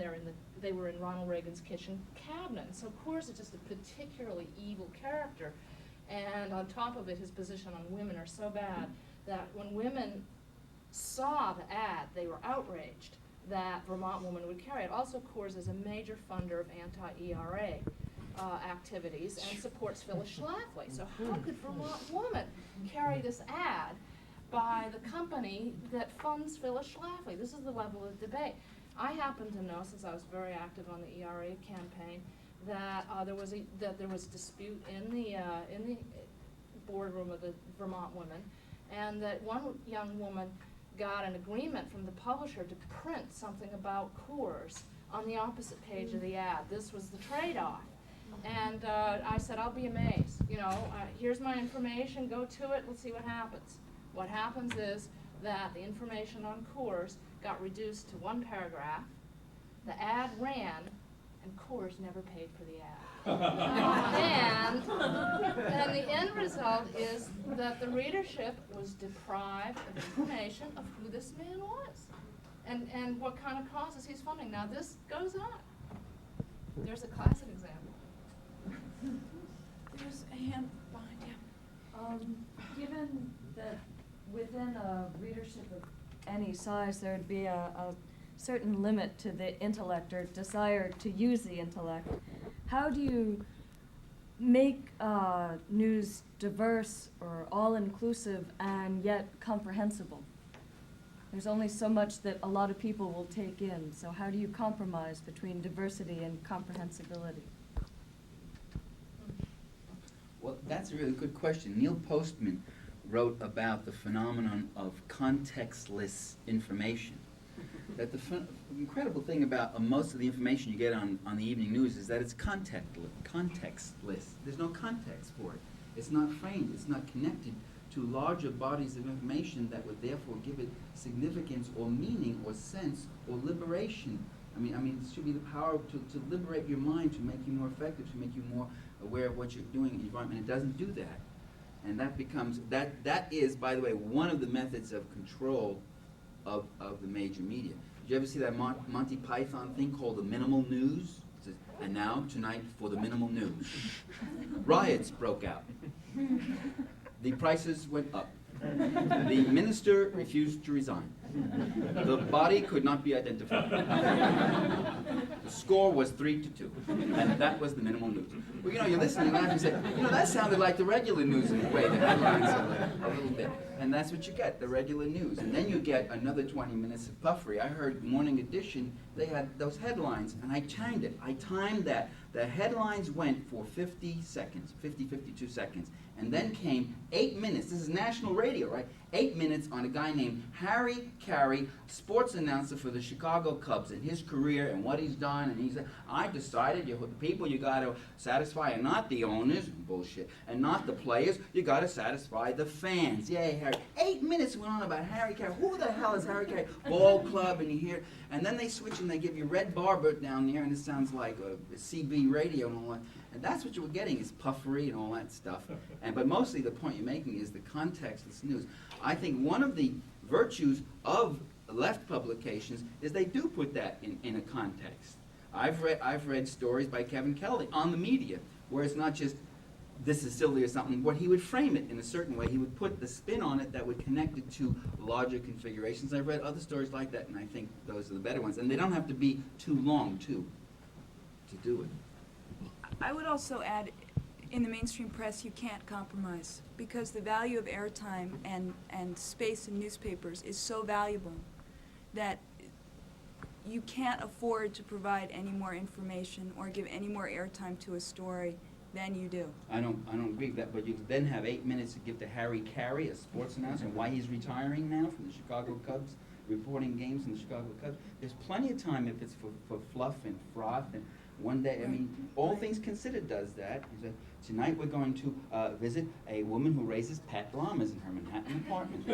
They were in Ronald Reagan's kitchen cabinet. And so Coors is just a particularly evil character. And on top of it, his position on women are so bad that when women saw the ad, they were outraged that Vermont Woman would carry it. Also, Coors is a major funder of anti-ERA. activities and supports Phyllis Schlafly. So how could Vermont Woman carry this ad by the company that funds Phyllis Schlafly? This is the level of debate. I happen to know, since I was very active on the ERA campaign, that there was dispute in the boardroom of the Vermont Women, and that one young woman got an agreement from the publisher to print something about Coors on the opposite page of the ad. This was the trade-off. And I said, I'll be amazed. You know, here's my information, go to it, let's see what happens. What happens is that the information on Coors got reduced to one paragraph, the ad ran, and Coors never paid for the ad. and the end result is that the readership was deprived of information of who this man was and what kind of causes he's funding. Now this goes on. There's a classic example. There's a hand behind you. Given that within a readership of any size there would be a certain limit to the intellect or desire to use the intellect, how do you make news diverse or all-inclusive and yet comprehensible? There's only so much that a lot of people will take in, so how do you compromise between diversity and comprehensibility? Well, that's a really good question. Neil Postman wrote about the phenomenon of contextless information. That the incredible thing about most of the information you get on the evening news is that it's contextless. There's no context for it. It's not framed. It's not connected to larger bodies of information that would therefore give it significance or meaning or sense or liberation. I mean, it should be the power to liberate your mind, to make you more effective, to make you more aware of what you're doing in the environment. It doesn't do that. And that becomes, that is, by the way, one of the methods of control of the major media. Did you ever see that Monty Python thing called the minimal news? It says, and now, tonight, for the minimal news. Riots broke out. The prices went up. The minister refused to resign. The body could not be identified. The score was 3-2, and that was the minimal news. Well, you know, you're listening and you say, you know, that sounded like the regular news in a way, the headlines a little bit. And that's what you get, the regular news. And then you get another 20 minutes of puffery. I heard Morning Edition, they had those headlines, and I timed it. I timed that. The headlines went for 50 seconds, 52 seconds. And then came 8 minutes. This is national radio, right? 8 minutes on a guy named Harry Carey, sports announcer for the Chicago Cubs, and his career and what he's done. And he said, I decided the people you got to satisfy are not the owners, bullshit, and not the players. You got to satisfy the fans. Yay, Harry. 8 minutes went on about Harry Carey. Who the hell is Harry Carey? Ball club, and you hear, and then they switch and they give you Red Barber down there, and it sounds like a CB radio and all that. And that's what you were getting, is puffery and all that stuff. But mostly the point you're making is the contextless news. I think one of the virtues of left publications is they do put that in a context. I've read stories by Kevin Kelly on the media, where it's not just, this is silly or something, but he would frame it in a certain way. He would put the spin on it that would connect it to larger configurations. I've read other stories like that, and I think those are the better ones. And they don't have to be too long, too, to do it. I would also add, in the mainstream press, you can't compromise, because the value of airtime and space in newspapers is so valuable that you can't afford to provide any more information or give any more airtime to a story than you do. I don't agree with that, but you then have 8 minutes to give to Harry Carey, a sports announcer, and why he's retiring now from the Chicago Cubs, reporting games in the Chicago Cubs. There's plenty of time if it's for fluff and froth and one day, I mean, All Things Considered does that. He said, tonight we're going to visit a woman who raises pet llamas in her Manhattan apartment.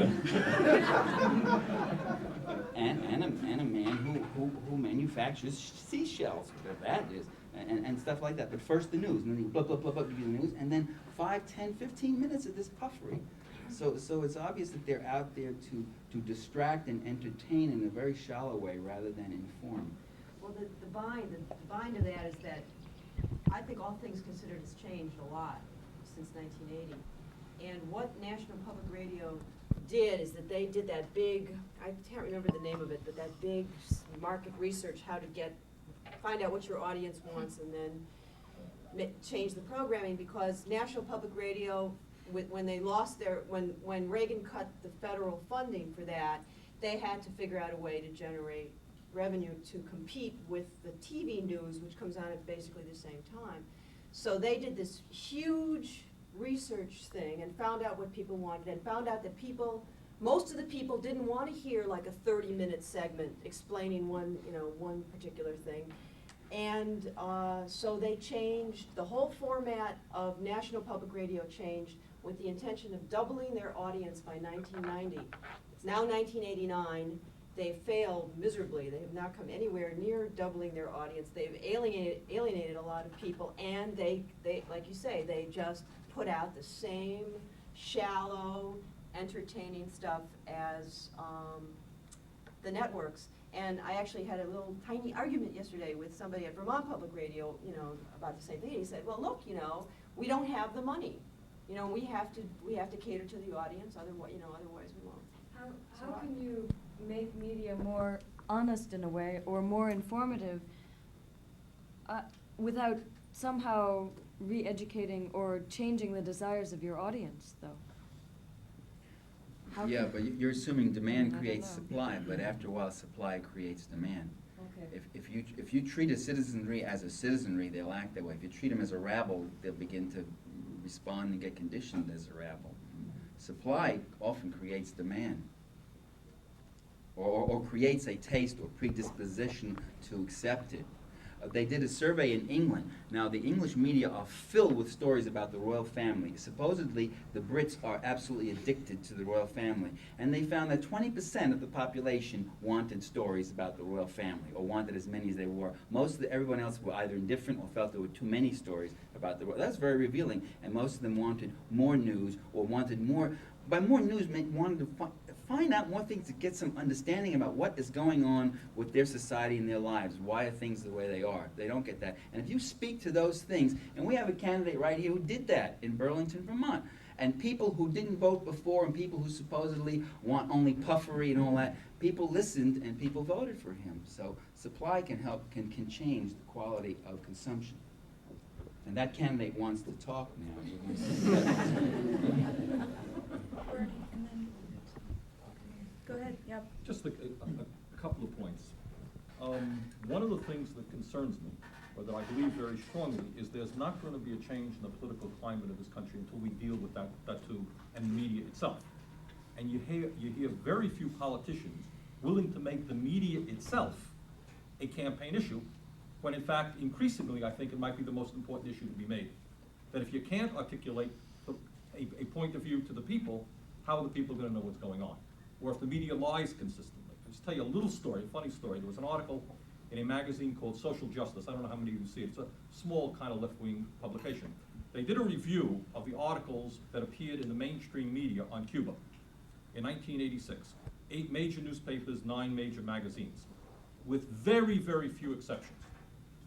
and a man who manufactures seashells, whatever that is, and stuff like that. But first the news, and then you blah, blah, blah, blah, give you the news, and then 5, 10, 15 minutes of this puffery. So it's obvious that they're out there to distract and entertain in a very shallow way rather than inform. Well, the bind of that is that I think All Things Considered has changed a lot since 1980. And what National Public Radio did is that they did that big, I can't remember the name of it, but that big market research, how to find out what your audience wants, and then change the programming, because National Public Radio, when they lost when Reagan cut the federal funding for that, they had to figure out a way to generate revenue to compete with the TV news, which comes on at basically the same time. So they did this huge research thing and found out what people wanted, and found out that most of the people didn't want to hear like a 30-minute segment explaining one particular thing. And so they changed, the whole format of National Public Radio changed with the intention of doubling their audience by 1990. It's now 1989. They failed miserably. They have not come anywhere near doubling their audience. They've alienated a lot of people, and they, like you say, they just put out the same shallow, entertaining stuff as the networks. And I actually had a little tiny argument yesterday with somebody at Vermont Public Radio, about the same thing. He said, "Well, look, we don't have the money. We have to cater to the audience. Otherwise we won't." How can you make media more honest in a way, or more informative, without somehow re-educating or changing the desires of your audience, though? Yeah, but you're assuming demand I creates don't know. supply, but after a while, supply creates demand. Okay. If you treat a citizenry as a citizenry, they'll act that way. If you treat them as a rabble, they'll begin to respond and get conditioned as a rabble. Supply often creates demand, or creates a taste or predisposition to accept it. They did a survey in England. Now, the English media are filled with stories about the royal family. Supposedly, the Brits are absolutely addicted to the royal family. And they found that 20% of the population wanted stories about the royal family, or wanted as many as they were. Everyone else were either indifferent or felt there were too many stories about the royal. That's very revealing. And most of them wanted more news, or wanted more. By more news, wanted to find out more things to get some understanding about what is going on with their society and their lives. Why are things the way they are? They don't get that. And if you speak to those things, and we have a candidate right here who did that in Burlington, Vermont, and people who didn't vote before, and people who supposedly want only puffery and all that, people listened and people voted for him. So supply can change the quality of consumption. And that candidate wants to talk now. Go ahead, yep. Just a couple of points. One of the things that concerns me, or that I believe very strongly, is there's not going to be a change in the political climate of this country until we deal with that too, and the media itself. And you hear very few politicians willing to make the media itself a campaign issue, when in fact, increasingly, I think it might be the most important issue to be made. That if you can't articulate a point of view to the people, how are the people going to know what's going on? Or if the media lies consistently. I'll just tell you a little story, a funny story. There was an article in a magazine called Social Justice. I don't know how many of you see it. It's a small kind of left-wing publication. They did a review of the articles that appeared in the mainstream media on Cuba in 1986. 8 major newspapers, 9 major magazines. With very, very few exceptions,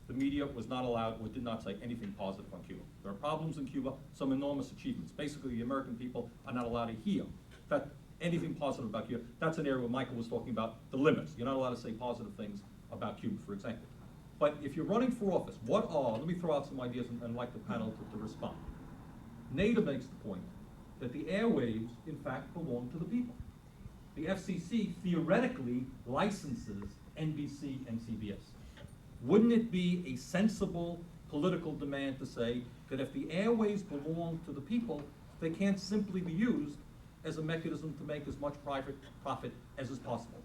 the media was not allowed or did not say anything positive on Cuba. There are problems in Cuba, some enormous achievements. Basically, the American people are not allowed to hear that anything positive about Cuba. That's an area where Michael was talking about the limits. You're not allowed to say positive things about Cuba, for example. But if you're running for office, let me throw out some ideas and like the panel to respond. Nader makes the point that the airwaves, in fact, belong to the people. The FCC theoretically licenses NBC and CBS. Wouldn't it be a sensible political demand to say that if the airwaves belong to the people, they can't simply be used as a mechanism to make as much private profit as is possible?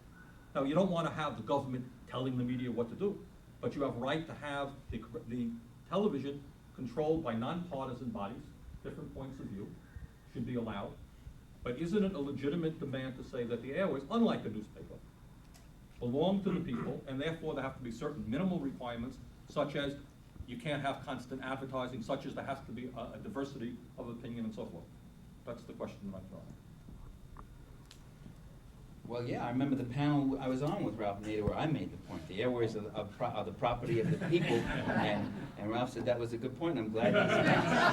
Now, you don't want to have the government telling the media what to do, but you have a right to have the television controlled by nonpartisan bodies. Different points of view should be allowed. But isn't it a legitimate demand to say that the airways, unlike a newspaper, belong to the people, and therefore there have to be certain minimal requirements, such as you can't have constant advertising, such as there has to be a diversity of opinion and so forth? That's the question that I'm throwing. Well, yeah, I remember the panel I was on with Ralph Nader where I made the point. The airways are the property of the people, and Ralph said that was a good point. I'm glad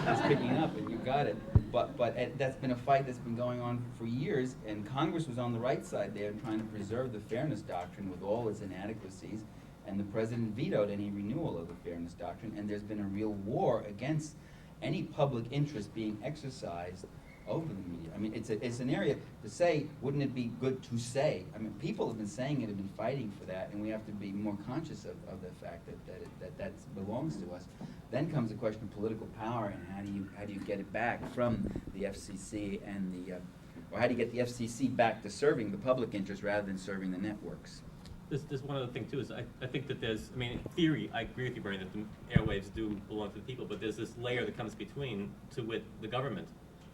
he's picking it up, and you got it. But that's been a fight that's been going on for years, and Congress was on the right side there and trying to preserve the fairness doctrine with all its inadequacies, And the president vetoed any renewal of the fairness doctrine, and there's been a real war against any public interest being exercised over the media. I mean, it's an area to say, wouldn't it be good to say? I mean, people have been saying it, have been fighting for that, and we have to be more conscious of the fact that belongs to us. Then comes the question of political power and how do you get it back from the FCC and or how do you get the FCC back to serving the public interest rather than serving the networks? There's one other thing too, is I think that there's, I mean, in theory, I agree with you, Bernie, that the airwaves do belong to the people, but there's this layer that comes between to with the government.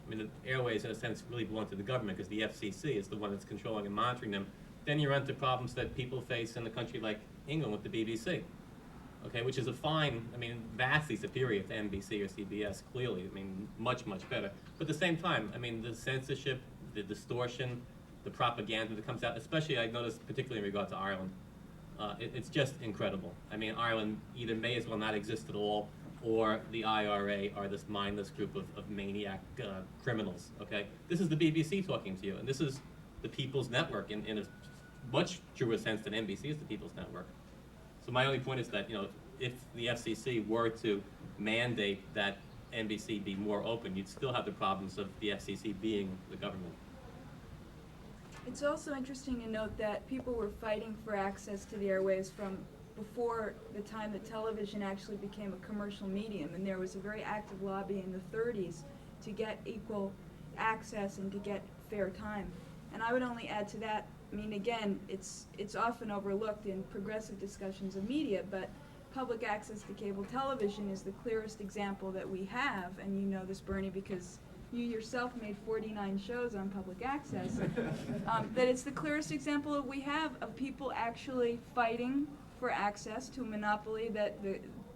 I mean, the airwaves, in a sense, really belong to the government because the FCC is the one that's controlling and monitoring them. Then you run into problems that people face in a country like England with the BBC, okay, which is vastly superior to NBC or CBS, clearly. I mean, much, much better. But at the same time, I mean, the censorship, the distortion, the propaganda that comes out, especially I noticed particularly in regard to Ireland, it's just incredible. I mean, Ireland either may as well not exist at all, or the IRA are this mindless group of maniac criminals, okay? This is the BBC talking to you, and this is the People's Network in a much truer sense than NBC is the People's Network. So my only point is that, if the FCC were to mandate that NBC be more open, you'd still have the problems of the FCC being the government. It's also interesting to note that people were fighting for access to the airwaves from before the time that television actually became a commercial medium, and there was a very active lobby in the 30s to get equal access and to get fair time. And I would only add to that, I mean, again, it's often overlooked in progressive discussions of media, but public access to cable television is the clearest example that we have, and you know this, Bernie, because you yourself made 49 shows on public access, that it's the clearest example that we have of people actually fighting for access to a monopoly that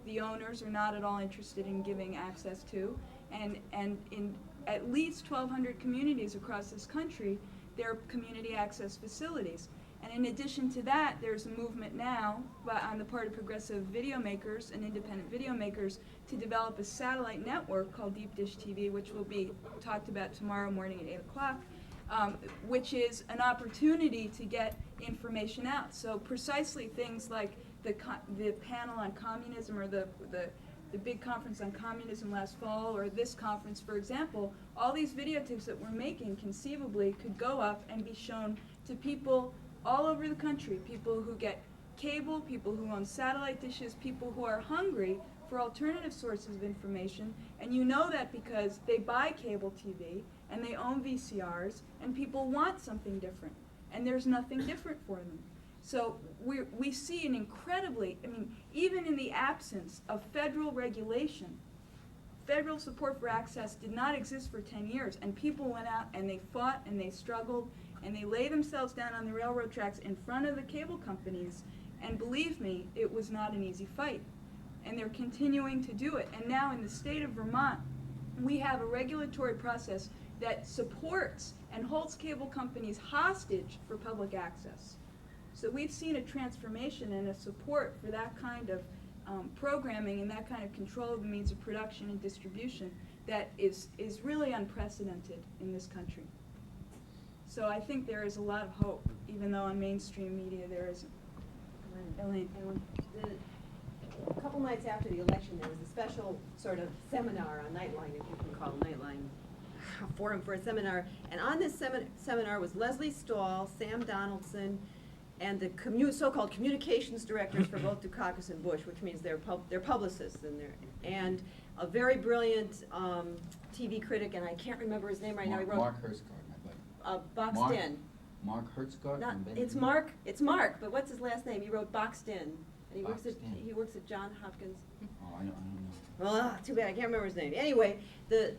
the owners are not at all interested in giving access to, and in at least 1,200 communities across this country, there are community access facilities. And in addition to that, there's a movement now on the part of progressive video makers and independent video makers to develop a satellite network called Deep Dish TV, which will be talked about tomorrow morning at 8 o'clock, which is an opportunity to get information out. So precisely things like the panel on communism, or the big conference on communism last fall, or this conference, for example, all these videotapes that we're making conceivably could go up and be shown to people all over the country, people who get cable, people who own satellite dishes, people who are hungry for alternative sources of information, and you know that because they buy cable TV and they own VCRs, and people want something different, and there's nothing different for them. So we see an incredibly, I mean, even in the absence of federal regulation, federal support for access did not exist for 10 years, and people went out and they fought and they struggled and they lay themselves down on the railroad tracks in front of the cable companies, and believe me, it was not an easy fight. And they're continuing to do it. And now in the state of Vermont, we have a regulatory process that supports and holds cable companies hostage for public access. So we've seen a transformation and a support for that kind of programming and that kind of control of the means of production and distribution that is really unprecedented in this country. So I think there is a lot of hope, even though on mainstream media there isn't. Elaine. A couple nights after the election, there was a special sort of seminar on Nightline, if you can call Nightline a forum for a seminar. And on this seminar was Leslie Stahl, Sam Donaldson, and the so-called communications directors for both Dukakis and Bush, which means they're publicists, and a very brilliant TV critic, and I can't remember his name right now. He wrote Mark Hertzgard, Boxed In. Mark Hertzgard? It's Mark, but what's his last name? He wrote Boxed In, and he works at Johns Hopkins. Oh, I don't know. Well, too bad, I can't remember his name. Anyway, the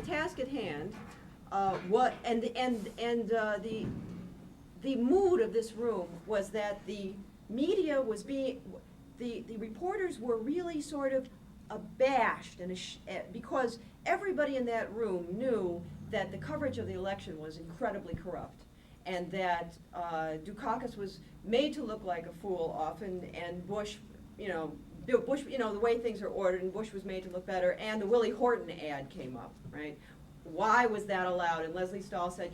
task at hand, the mood of this room was that the media was the reporters were really sort of abashed because everybody in that room knew that the coverage of the election was incredibly corrupt, and that Dukakis was made to look like a fool often, and Bush, the way things are ordered, and Bush was made to look better, and the Willie Horton ad came up, right? Why was that allowed? And Leslie Stahl said,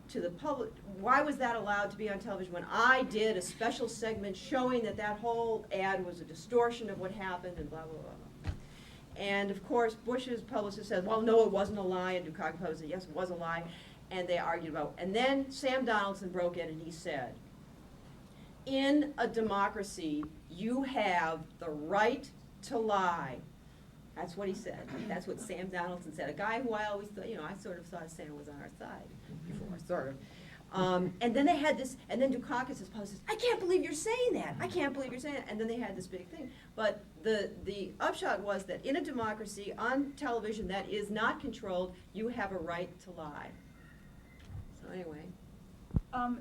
to the public, why was that allowed to be on television when I did a special segment showing that that whole ad was a distortion of what happened and blah, blah, blah, blah. And of course, Bush's publicist said, well, no, it wasn't a lie, and Dukakis publicist said, yes, it was a lie, and they argued about it. And then Sam Donaldson broke in and he said, in a democracy, you have the right to lie. That's what he said. That's what Sam Donaldson said. A guy who I always thought, I sort of thought Sam was on our side before, sort of. And then they had this, and then Dukakis' publicist, I can't believe you're saying that. I can't believe you're saying that. And then they had this big thing. But the upshot was that in a democracy, on television that is not controlled, you have a right to lie. So anyway.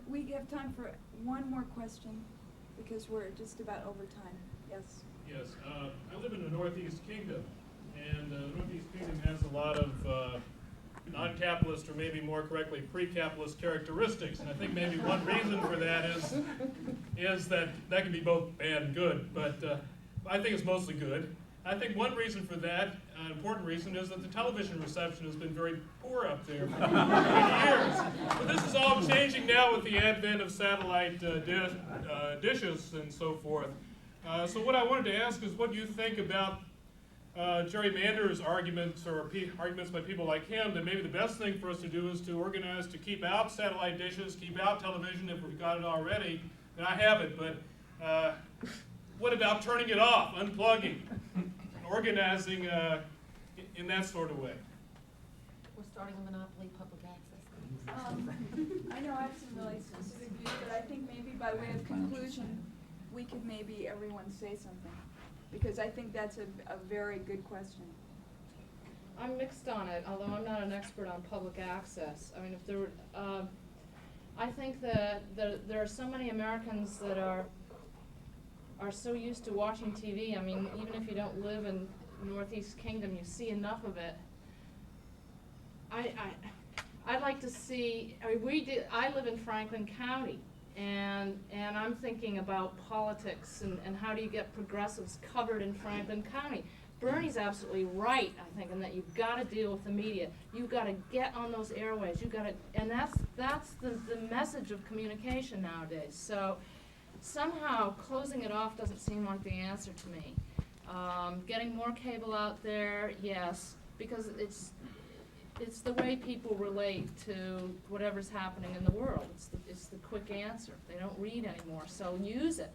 We have time for one more question, because we're just about over time. Yes? Yes, I live in the Northeast Kingdom, and the Northeast Kingdom has a lot of non-capitalist, or maybe more correctly, pre-capitalist characteristics. And I think maybe one reason for that is that can be both bad and good, but I think it's mostly good. I think one reason for that, an important reason, is that the television reception has been very poor up there for many years. But this is all changing now with the advent of satellite dishes and so forth. So what I wanted to ask is what you think about Jerry Mander's arguments, or arguments by people like him, that maybe the best thing for us to do is to organize to keep out satellite dishes, keep out television if we've got it already. And I have it, but what about turning it off, unplugging, organizing in that sort of way? We're starting a monopoly public access. I know I have some really specific views, but I think maybe by way of conclusion, we could maybe everyone say something, because I think that's a very good question. I'm mixed on it, although I'm not an expert on public access. I mean, if there were, I think that there are so many Americans that are so used to watching TV. I mean, even if you don't live in Northeast Kingdom, you see enough of it. I'd like to see, I mean, I live in Franklin County, and I'm thinking about politics and how do you get progressives covered in Franklin County. Bernie's absolutely right, I think, in that you've got to deal with the media. You've got to get on those airways. You've got to, and that's the message of communication nowadays. So somehow closing it off doesn't seem like the answer to me. Getting more cable out there, yes, because it's the way people relate to whatever's happening in the world. It's the quick answer. They don't read anymore, so use it.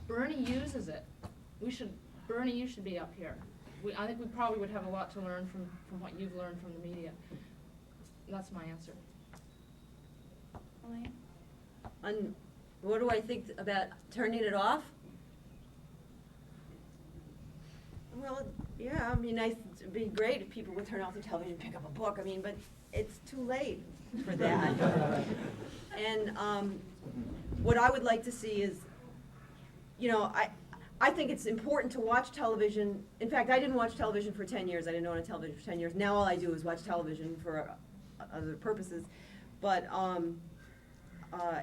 Bernie uses it. Bernie, you should be up here. I think we probably would have a lot to learn from what you've learned from the media. That's my answer. Elaine? What do I think about turning it off? Well, yeah, I mean, it'd be great if people would turn off the television and pick up a book. I mean, but it's too late for that. And what I would like to see is, I think it's important to watch television. In fact, I didn't watch television for 10 years. I didn't own a television for 10 years. Now all I do is watch television for other purposes. But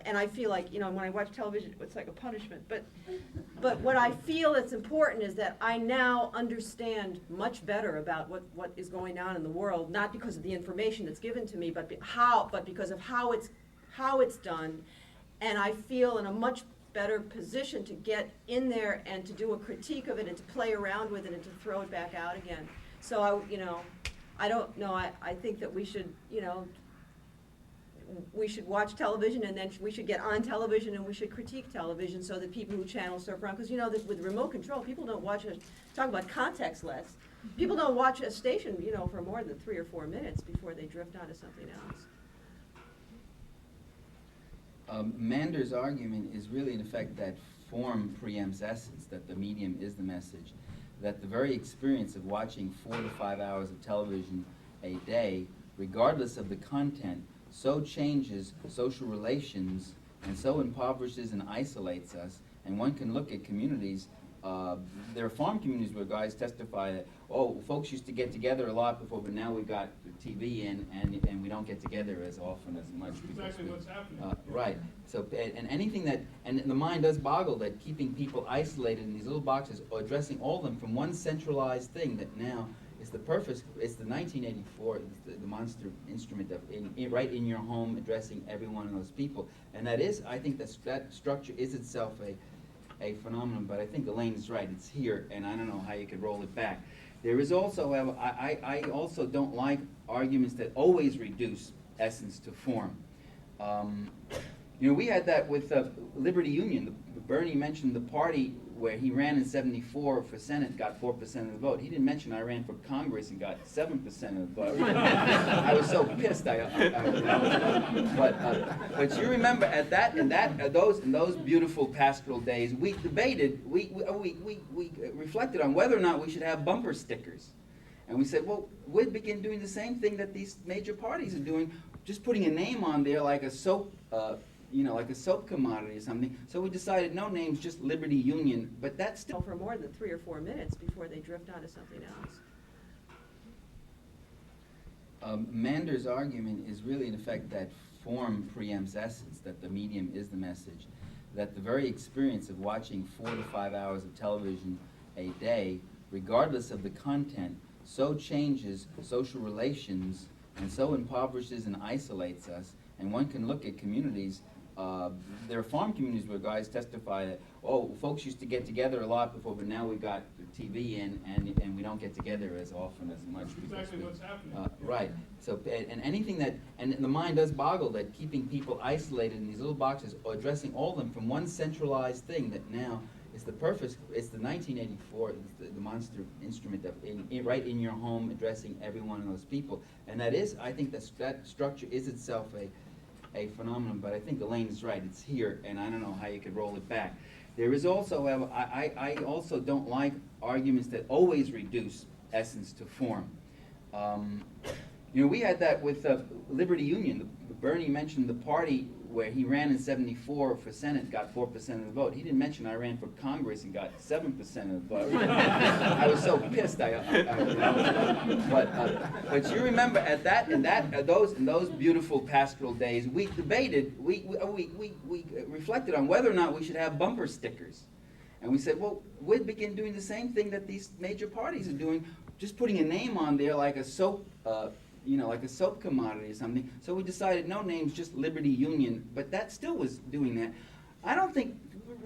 and I feel like, when I watch television, it's like a punishment. But what I feel that's important is that I now understand much better about what is going on in the world, not because of the information that's given to me, but because of how it's done. And I feel in a much better position to get in there and to do a critique of it and to play around with it and to throw it back out again. So I don't know. I think that we should, we should watch television, and then we should get on television, and we should critique television so that people who channel surf around, because with remote control, people don't watch talk about context-less. People don't watch a station, for more than 3 or 4 minutes before they drift onto something else. Mander's argument is really, in effect, that form preempts essence, that the medium is the message, that the very experience of watching 4 to 5 hours of television a day, regardless of the content, so changes social relations and so impoverishes and isolates us. And one can look at communities, there are farm communities where guys testify that, folks used to get together a lot before, but now we've got the TV in, and we don't get together as often as much. That's exactly what's happening. Right. So, and anything that, and the mind does boggle that keeping people isolated in these little boxes, or addressing all of them from one centralized thing that now is it's the 1984, it's the monster instrument of right in your home, addressing every one of those people. And that is, I think that structure is itself a phenomenon, but I think Elaine is right. It's here, and I don't know how you could roll it back. There is also, I also don't like arguments that always reduce essence to form. You know, we had that with Liberty Union. Bernie mentioned the party where he ran in '74 for Senate, got 4% of the vote. He didn't mention I ran for Congress and got 7% of the vote. I was so pissed. But you remember at that, in those beautiful pastoral days, we debated, we reflected on whether or not we should have bumper stickers. And we said, well, we'd begin doing the same thing that these major parties are doing, just putting a name on there like a soap, like a soap commodity or something. So we decided no names, just Liberty Union, but that's still... For more than 3 or 4 minutes before they drift onto something else. Mander's argument is really in effect that form preempts essence, that the medium is the message, that the very experience of watching 4 to 5 hours of television a day, regardless of the content, so changes social relations and so impoverishes and isolates us. And one can look at communities, there are farm communities where guys testify that, oh, folks used to get together a lot before, but now we've got the TV in, and we don't get together as often as much. That's exactly what's happening. Right. So, and anything that, and the mind does boggle that keeping people isolated in these little boxes, or addressing all of them from one centralized thing that now is the perfect, it's the 1984, it's the monster instrument of right in your home, addressing every one of those people. And that is, I think that structure is itself a phenomenon, but I think Elaine is right. It's here, and I don't know how you could roll it back. There is also, I also don't like arguments that always reduce essence to form. You know, we had that with Liberty Union. Bernie mentioned the party where he ran in '74 for Senate, got 4% of the vote. He didn't mention I ran for Congress and got 7% of the vote. I was so pissed. But you remember at that, in those beautiful pastoral days, we debated, we reflected on whether or not we should have bumper stickers. And we said, well, we'd begin doing the same thing that these major parties are doing, just putting a name on there like a soap, like a soap commodity or something. So we decided no names, just Liberty Union, but that still was doing that. I don't think,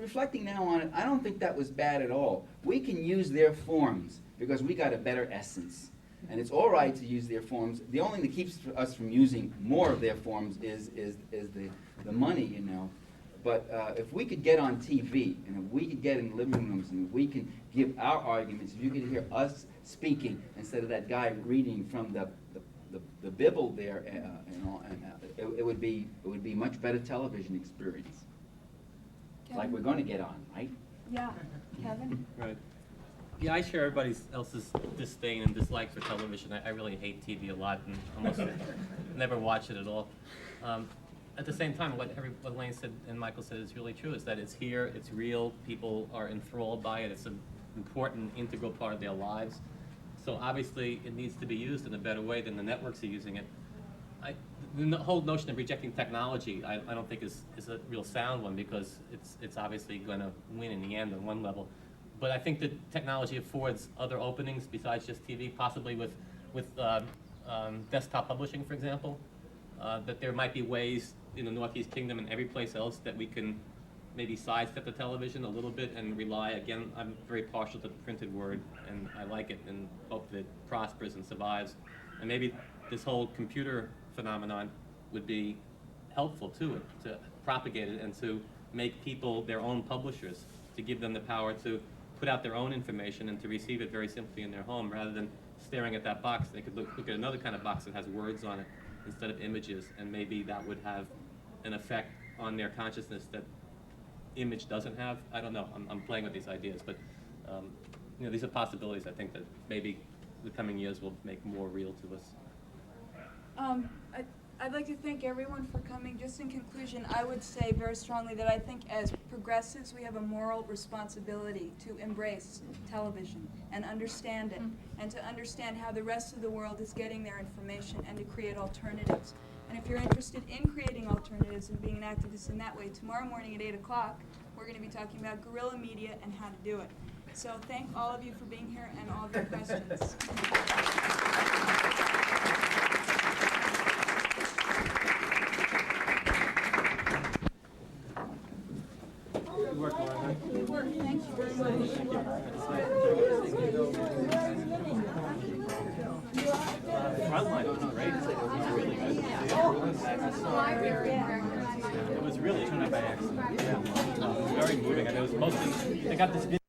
reflecting now on it, I don't think that was bad at all. We can use their forms because we got a better essence. And it's all right to use their forms. The only thing that keeps us from using more of their forms is the money, you know. But if we could get on TV, and if we could get in living rooms, and if we can give our arguments, if you could hear us speaking instead of that guy reading from the Bible there, it would be much better television experience. Kevin? Like we're going to get on, right? Yeah, Kevin? Right. Yeah, I share everybody else's disdain and dislike for television. I really hate TV a lot and almost never watch it at all. At the same time, what Elaine said and Michael said is really true, is that it's here, it's real, people are enthralled by it, it's an important, integral part of their lives. So obviously, it needs to be used in a better way than the networks are using it. The whole notion of rejecting technology, I don't think is a real sound one, because it's obviously going to win in the end on one level. But I think that technology affords other openings besides just TV, possibly with desktop publishing, for example, that there might be ways in the Northeast Kingdom and every place else that we can maybe sidestep the television a little bit and rely, again, I'm very partial to the printed word, and I like it and hope that it prospers and survives. And maybe this whole computer phenomenon would be helpful to it, to propagate it and to make people their own publishers, to give them the power to put out their own information and to receive it very simply in their home, rather than staring at that box. They could look at another kind of box that has words on it instead of images, and maybe that would have an effect on their consciousness that image doesn't have. I don't know. I'm playing with these ideas, but these are possibilities. I think that maybe the coming years will make more real to us. I'd like to thank everyone for coming. Just in conclusion, I would say very strongly that I think as progressives, we have a moral responsibility to embrace television and understand it, and to understand how the rest of the world is getting their information, and to create alternatives. And if you're interested in creating alternatives and being an activist in that way, tomorrow morning at 8 o'clock, we're going to be talking about guerrilla media and how to do it. So thank all of you for being here and all of your questions. outline was great. It was really good. It was really, it was very moving. And it was mostly, they got this